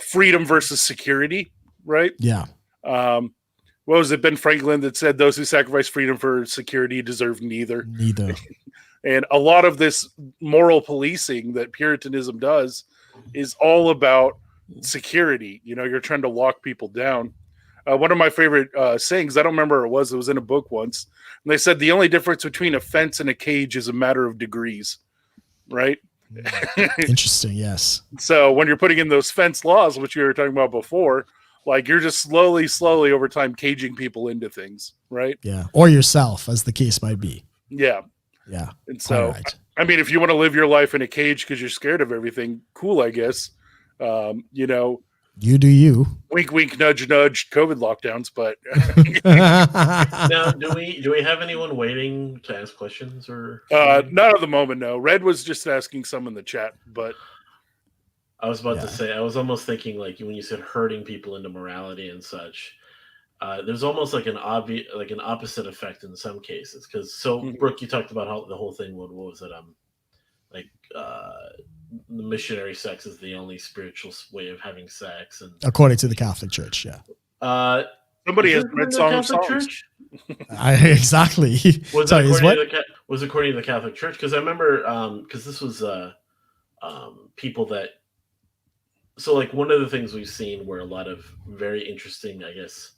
freedom versus security, right? Yeah. What was it, Ben Franklin, that said those who sacrifice freedom for security deserve neither? Neither. And a lot of this moral policing that Puritanism does is all about security. You know, you're trying to lock people down. One of my favorite sayings, I don't remember what it was in a book once, and they said the only difference between a fence and a cage is a matter of degrees, right? Interesting, yes. So when you're putting in those fence laws, which you were talking about before, like you're just slowly over time caging people into things, right? Yeah, or yourself, as the case might be. Yeah. Yeah. And so, right. I mean, if you want to live your life in a cage because you're scared of everything, cool, I guess. You know, you do you. Wink, wink, nudge, nudge. COVID lockdowns, but now, do we have anyone waiting to ask questions or? Not at the moment. No, Red was just asking some in the chat, but I was about to say, I was almost thinking, like, when you said herding people into morality and such, there's almost like an opposite effect in some cases. Because Brooke, you talked about how the whole thing. What was it? The missionary sex is the only spiritual way of having sex, and according to the Catholic Church, yeah. Somebody has read songs. Exactly. Was it according to the Catholic Church? Because I remember, because this was people that. So, like, one of the things we've seen where a lot of very interesting, I guess,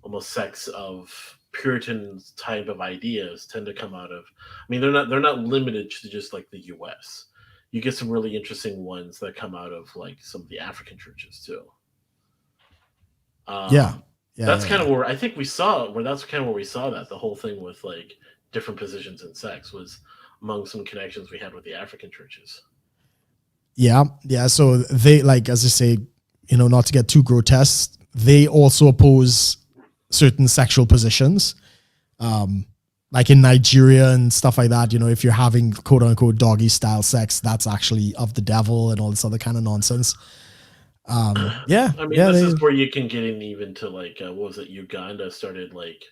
almost sects of Puritan type of ideas tend to come out of. I mean, they're not limited to just like the U.S. You get some really interesting ones that come out of like some of the African churches too. That's kind of where I think we saw that the whole thing with like different positions in sex was among some connections we had with the African churches. Yeah. So they, like, as I say, you know, not to get too grotesque, they also oppose certain sexual positions. Like in Nigeria and stuff like that, you know, if you're having quote unquote doggy style sex, that's actually of the devil and all this other kind of nonsense. I mean, this is where you can get in even to like, what was it? Uganda started like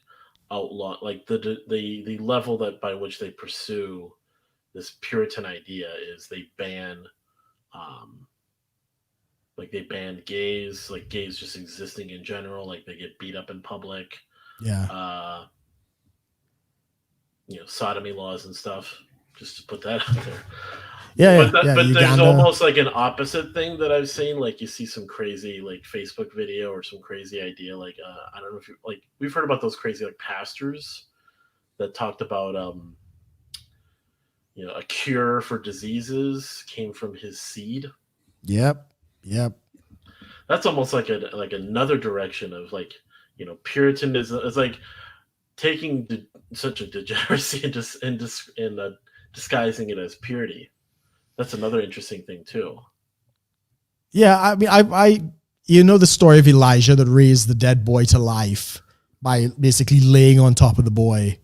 outlaw, like the level that by which they pursue this Puritan idea is they ban gays, like gays just existing in general, like they get beat up in public. Yeah. Sodomy laws and stuff, just to put that out there. Yeah. But there's Uganda. almost like an opposite thing that I've seen. Like you see some crazy like Facebook video or some crazy idea. Like I don't know if we've heard about those crazy like pastors that talked about a cure for diseases came from his seed. Yep. That's almost like another direction of like Puritanism. It's like taking such a degeneracy and disguising it as purity. That's another interesting thing too. Yeah, I mean, I the story of Elijah that raised the dead boy to life by basically laying on top of the boy.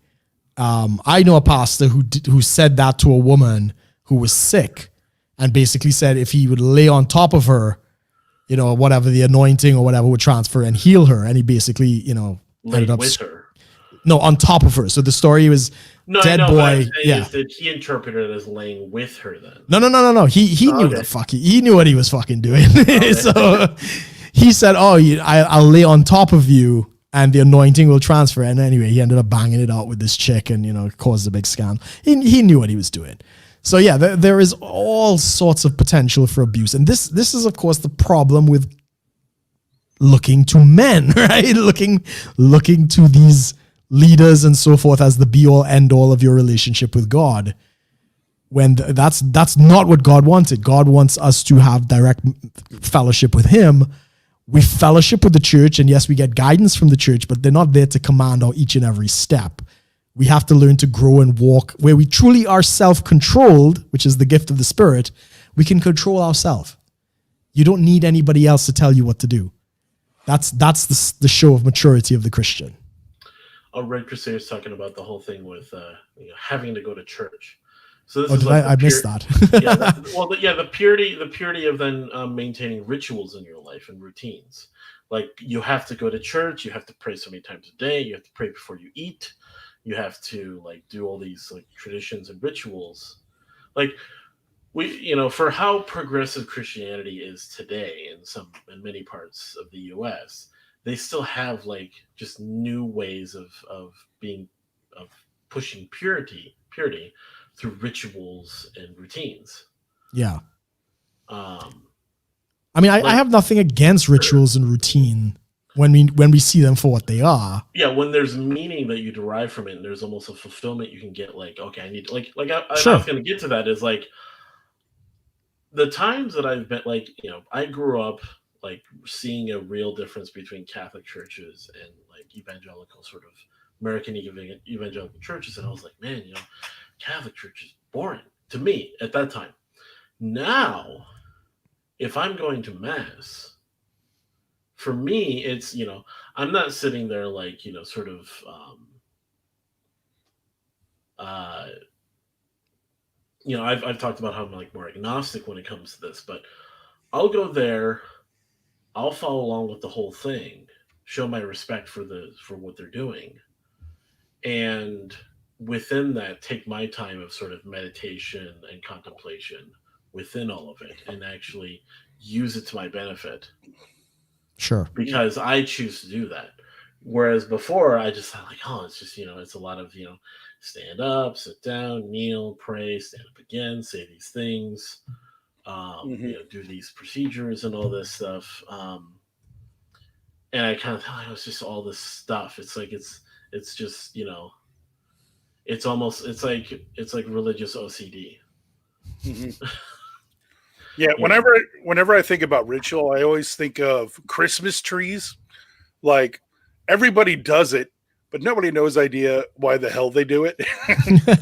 I know a pastor who said that to a woman who was sick, and basically said if he would lay on top of her, whatever the anointing or whatever would transfer and heal her, and he basically laid with her. No, on top of her. So the story was dead boy. Yeah, that he interpreted it as laying with her. Then no. He knew the fuck. He knew what he was fucking doing. So he said, "Oh, I'll lay on top of you, and the anointing will transfer." And anyway, he ended up banging it out with this chick, and caused a big scandal. He knew what he was doing. So yeah, there is all sorts of potential for abuse, and this is of course the problem with looking to men, right? Looking to these leaders and so forth as the be all end all of your relationship with God, when that's not what God wanted. God wants us to have direct fellowship with him. We fellowship with the church, and yes, we get guidance from the church, but they're not there to command our each and every step. We have to learn to grow and walk where we truly are self-controlled, which is the gift of the Spirit. We can control ourselves. You don't need anybody else to tell you what to do. That's the show of maturity of the Christian. Red Crusader's talking about the whole thing with having to go to church. So this is like I missed that. The purity of then maintaining rituals in your life and routines. Like you have to go to church, you have to pray so many times a day, you have to pray before you eat, you have to like do all these like traditions and rituals. Like we, for how progressive Christianity is today in many parts of the US, they still have like just new ways of pushing purity through rituals and routines. Yeah. I mean, I have nothing against rituals and routine when we see them for what they are. Yeah, when there's meaning that you derive from it, and there's almost a fulfillment you can get. Like, okay, I need I was going to get to that. Is like the times that I've been like, I grew up like seeing a real difference between Catholic churches and like evangelical sort of American evangelical churches, and I was like, man, Catholic church is boring to me at that time. Now, if I'm going to mass, for me, it's, I'm not sitting there like, sort of, I've talked about how I'm like more agnostic when it comes to this, but I'll go there, I'll follow along with the whole thing, show my respect for what they're doing, and within that, take my time of sort of meditation and contemplation within all of it, and actually use it to my benefit. Sure. Because I choose to do that. Whereas before, I just thought like, oh, it's just, it's a lot of, stand up, sit down, kneel, pray, stand up again, say these things, do these procedures and all this stuff. And I kind of thought it was just all this stuff. It's like, it's just, it's almost, it's like religious OCD. Mm-hmm. Yeah, whenever I think about ritual, I always think of Christmas trees. Like everybody does it, but nobody knows why the hell they do it.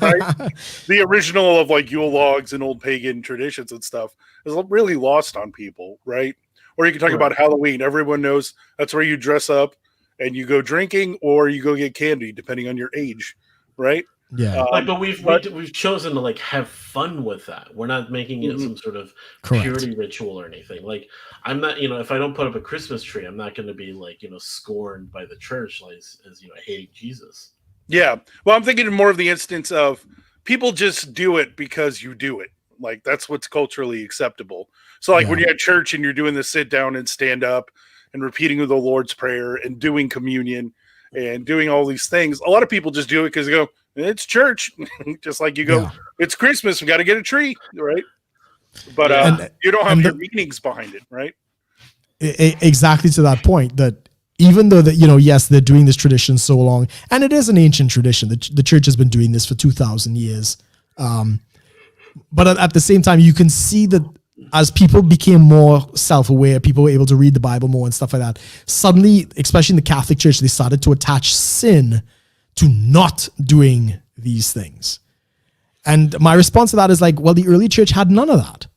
Right? The original of like Yule logs and old pagan traditions and stuff is really lost on people, right? Or you can talk about Halloween. Everyone knows that's where you dress up and you go drinking or you go get candy, depending on your age, right? Yeah, but we've chosen to like have fun with that. We're not making it some sort of purity ritual or anything. Like I'm not, if I don't put up a Christmas tree, I'm not going to be like scorned by the church as hating Jesus. Yeah, well, I'm thinking more of the instance of people just do it because you do it. Like that's what's culturally acceptable. So like when you're at church and you're doing the sit down and stand up and repeating the Lord's Prayer and doing communion and doing all these things, a lot of people just do it because they go, it's church. Just like you go, it's Christmas, we got to get a tree, right? But you don't have your meanings behind it, right? Exactly to that point, that even though that, yes, they're doing this tradition so long, and it is an ancient tradition. The church has been doing this for 2,000 years. But at the same time, you can see that as people became more self-aware, people were able to read the Bible more and stuff like that. Suddenly, especially in the Catholic Church, they started to attach sin to not doing these things. And my response to that is like, well, the early church had none of that.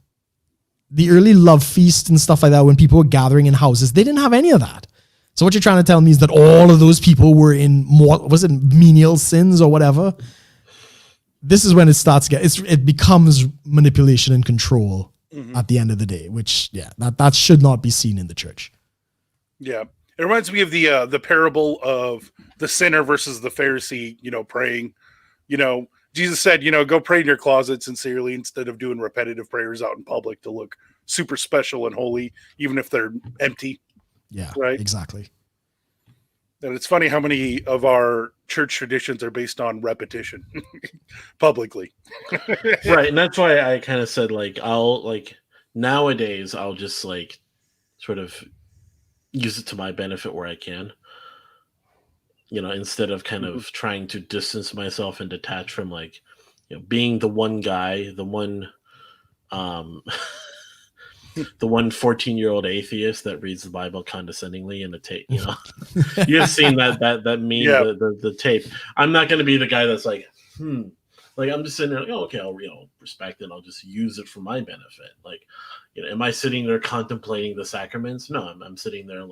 The early love feast and stuff like that, when people were gathering in houses, they didn't have any of that. So what you're trying to tell me is that all of those people were in more, was it menial sins or whatever? This is when it starts to get, it becomes manipulation and control at the end of the day, which, that should not be seen in the church. Yeah. It reminds me of the parable of the sinner versus the Pharisee, praying. Jesus said, go pray in your closet sincerely instead of doing repetitive prayers out in public to look super special and holy, even if they're empty. Yeah, right. Exactly. And it's funny how many of our church traditions are based on repetition publicly. Right. And that's why I kind of said, nowadays I'll just sort of use it to my benefit where I can. Instead of kind of trying to distance myself and detach from being the one guy, the one the one 14-year-old atheist that reads the Bible condescendingly in the tape. You've seen that meme, the tape. I'm not going to be the guy that's like I'm just sitting there okay, I'll respect it. I'll just use it for my benefit. Am I sitting there contemplating the sacraments? No, I'm sitting there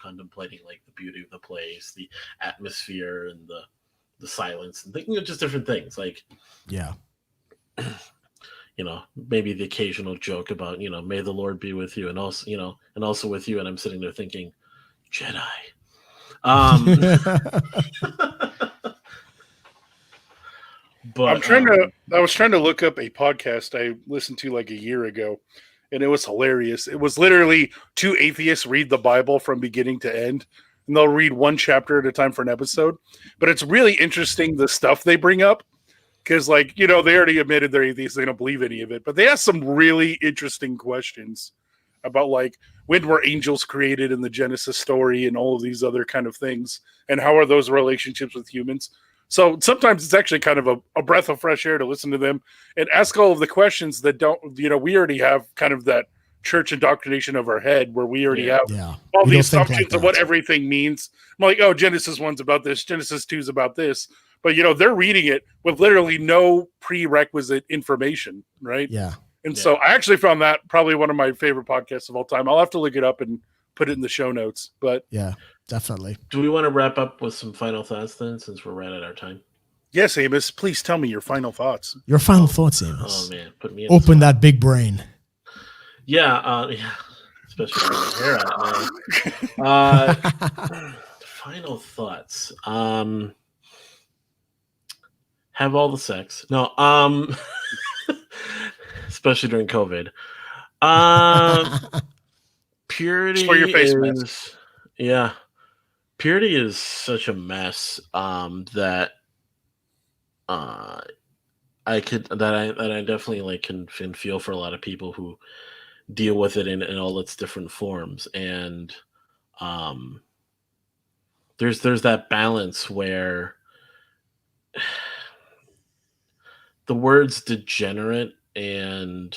contemplating the beauty of the place, the atmosphere, and the silence, and thinking of just different things. Maybe the occasional joke about may the Lord be with you, and also with you. And I'm sitting there thinking, Jedi. But I was trying to look up a podcast I listened to a year ago, and it was hilarious. It was literally two atheists read the Bible from beginning to end, and they'll read one chapter at a time for an episode. But it's really interesting the stuff they bring up, because they already admitted they're atheists, they don't believe any of it, but they ask some really interesting questions about when were angels created in the Genesis story and all of these other kind of things, and how are those relationships with humans. So sometimes it's actually kind of a breath of fresh air to listen to them and ask all of the questions that don't, we already have kind of that church indoctrination of our head where we already have all the assumptions of what everything means. I'm like, Genesis 1's about this, Genesis 2's about this. But, they're reading it with literally no prerequisite information, right? Yeah. And so I actually found that probably one of my favorite podcasts of all time. I'll have to look it up and put it in the show notes. But yeah, definitely. Do we want to wrap up with some final thoughts then, since we're right at our time? Yes, Amos. Please tell me your final thoughts. Your final thoughts, Amos. Oh, man. Put me in Open that big brain. Yeah. Especially with my hair out now. Final thoughts. Have all the sex. No. Especially during COVID. Purity for your face is mask. Purity is such a mess that I definitely can feel for a lot of people who deal with it in all its different forms. And there's that balance where the words degenerate and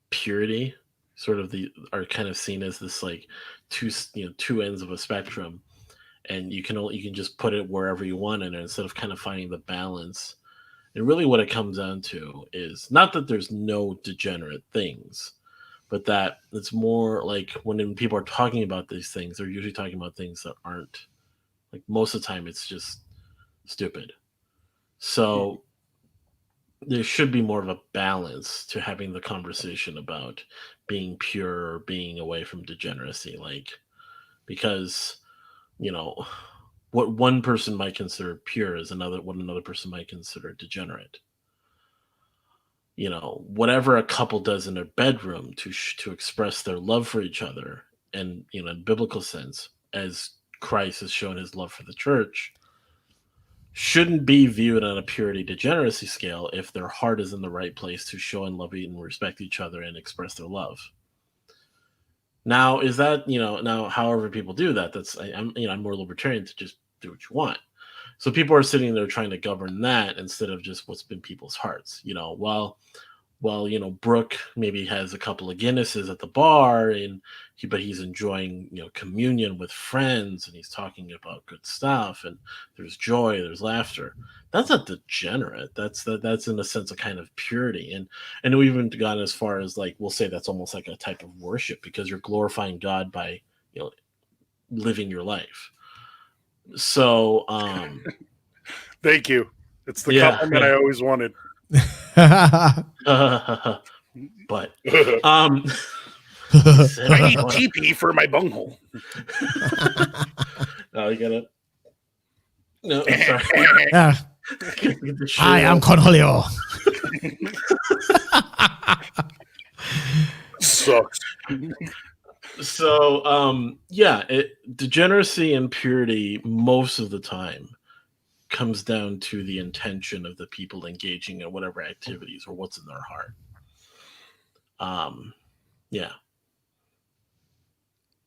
purity sort of are kind of seen as this two ends of a spectrum, and you can just put it wherever you want, and instead of kind of finding the balance. And really what it comes down to is not that there's no degenerate things, but that it's more when people are talking about these things, they're usually talking about things that aren't, most of the time it's just stupid. So there should be more of a balance to having the conversation about being pure or being away from degeneracy, because what one person might consider pure is what another person might consider degenerate. whatever a couple does in their bedroom to express their love for each other, and in biblical sense, as Christ has shown his love for the church, shouldn't be viewed on a purity degeneracy scale if their heart is in the right place to show and love and respect each other and express their love. Now, is that, now however people do that, I'm more libertarian to just do what you want. So people are sitting there trying to govern that instead of just what's been people's hearts. Well, Brooke maybe has a couple of Guinnesses at the bar, but he's enjoying, communion with friends, and he's talking about good stuff, and there's joy, there's laughter. That's not degenerate. That's in a sense a kind of purity, and we've even gone as far as, like, we'll say that's almost like a type of worship, because you're glorifying God by living your life. So, thank you. It's the compliment I always wanted. But I need TP for my bunghole. Oh, you gotta. No, I'm sorry. I am Cornholio. Sucks. So, degeneracy and purity most of the time comes down to the intention of the people engaging in whatever activities or what's in their heart.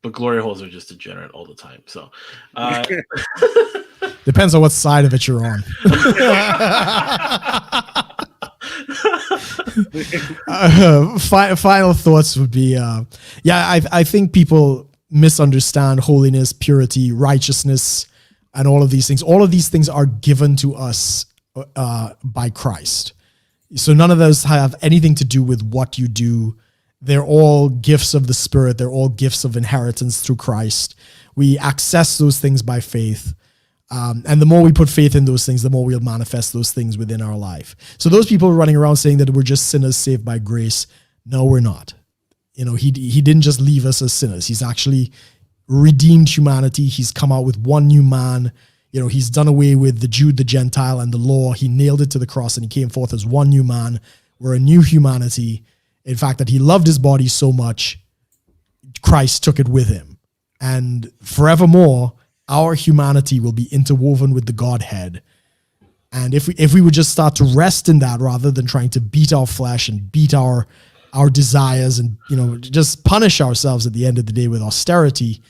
But glory holes are just degenerate all the time. So, depends on what side of it you're on. Final thoughts would be, I think people misunderstand holiness, purity, righteousness, and all of these things. All of these things are given to us by Christ. So none of those have anything to do with what you do. They're all gifts of the Spirit. They're all gifts of inheritance through Christ. We access those things by faith. And the more we put faith in those things, the more we'll manifest those things within our life. So those people running around saying that we're just sinners saved by grace, no, we're not. He didn't just leave us as sinners. He's actually redeemed humanity. He's come out with one new man. He's done away with the Jew, the Gentile, and the law. He nailed it to the cross, and he came forth as one new man. We're a new humanity. In fact, that he loved his body so much, Christ took it with him. And forevermore, our humanity will be interwoven with the Godhead. And if we would just start to rest in that rather than trying to beat our flesh and beat our desires and, just punish ourselves at the end of the day with austerity,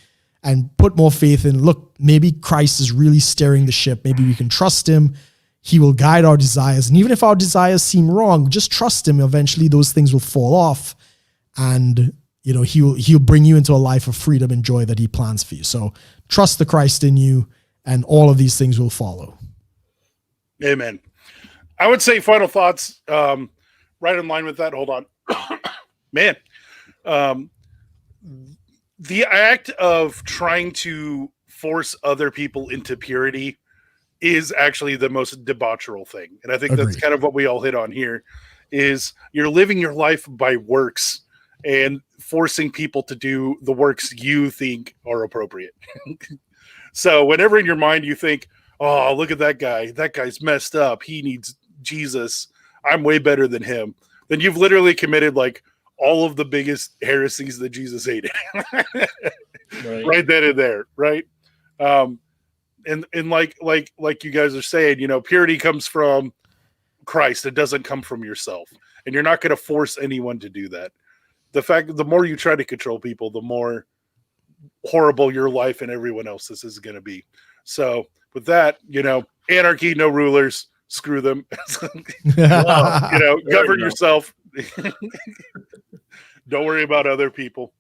and put more faith in, look, maybe Christ is really steering the ship. Maybe we can trust him. He will guide our desires. And even if our desires seem wrong, just trust him. Eventually those things will fall off, and he'll bring you into a life of freedom and joy that he plans for you. So trust the Christ in you, and all of these things will follow. Amen. I would say final thoughts, right in line with that. Hold on. Man. The act of trying to force other people into purity is actually the most debaucherous thing. And I think that's kind of what we all hit on here, is you're living your life by works and forcing people to do the works you think are appropriate. So whenever in your mind you think, oh, look at that guy. That guy's messed up. He needs Jesus. I'm way better than him. Then you've literally committed like all of the biggest heresies that Jesus hated. Right then and there, right? And like you guys are saying, purity comes from Christ. It doesn't come from yourself. And you're not going to force anyone to do that. The more you try to control people, the more horrible your life and everyone else's is going to be. So with that, anarchy, no rulers, screw them. Govern yourself. Don't worry about other people.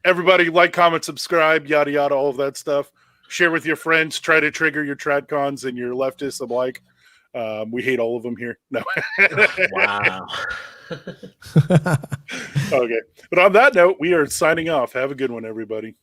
Everybody like, comment, subscribe, yada, yada, all of that stuff. Share with your friends. Try to trigger your tradcons and your leftists alike. We hate all of them here. No. Wow. Okay. But on that note, we are signing off. Have a good one, everybody.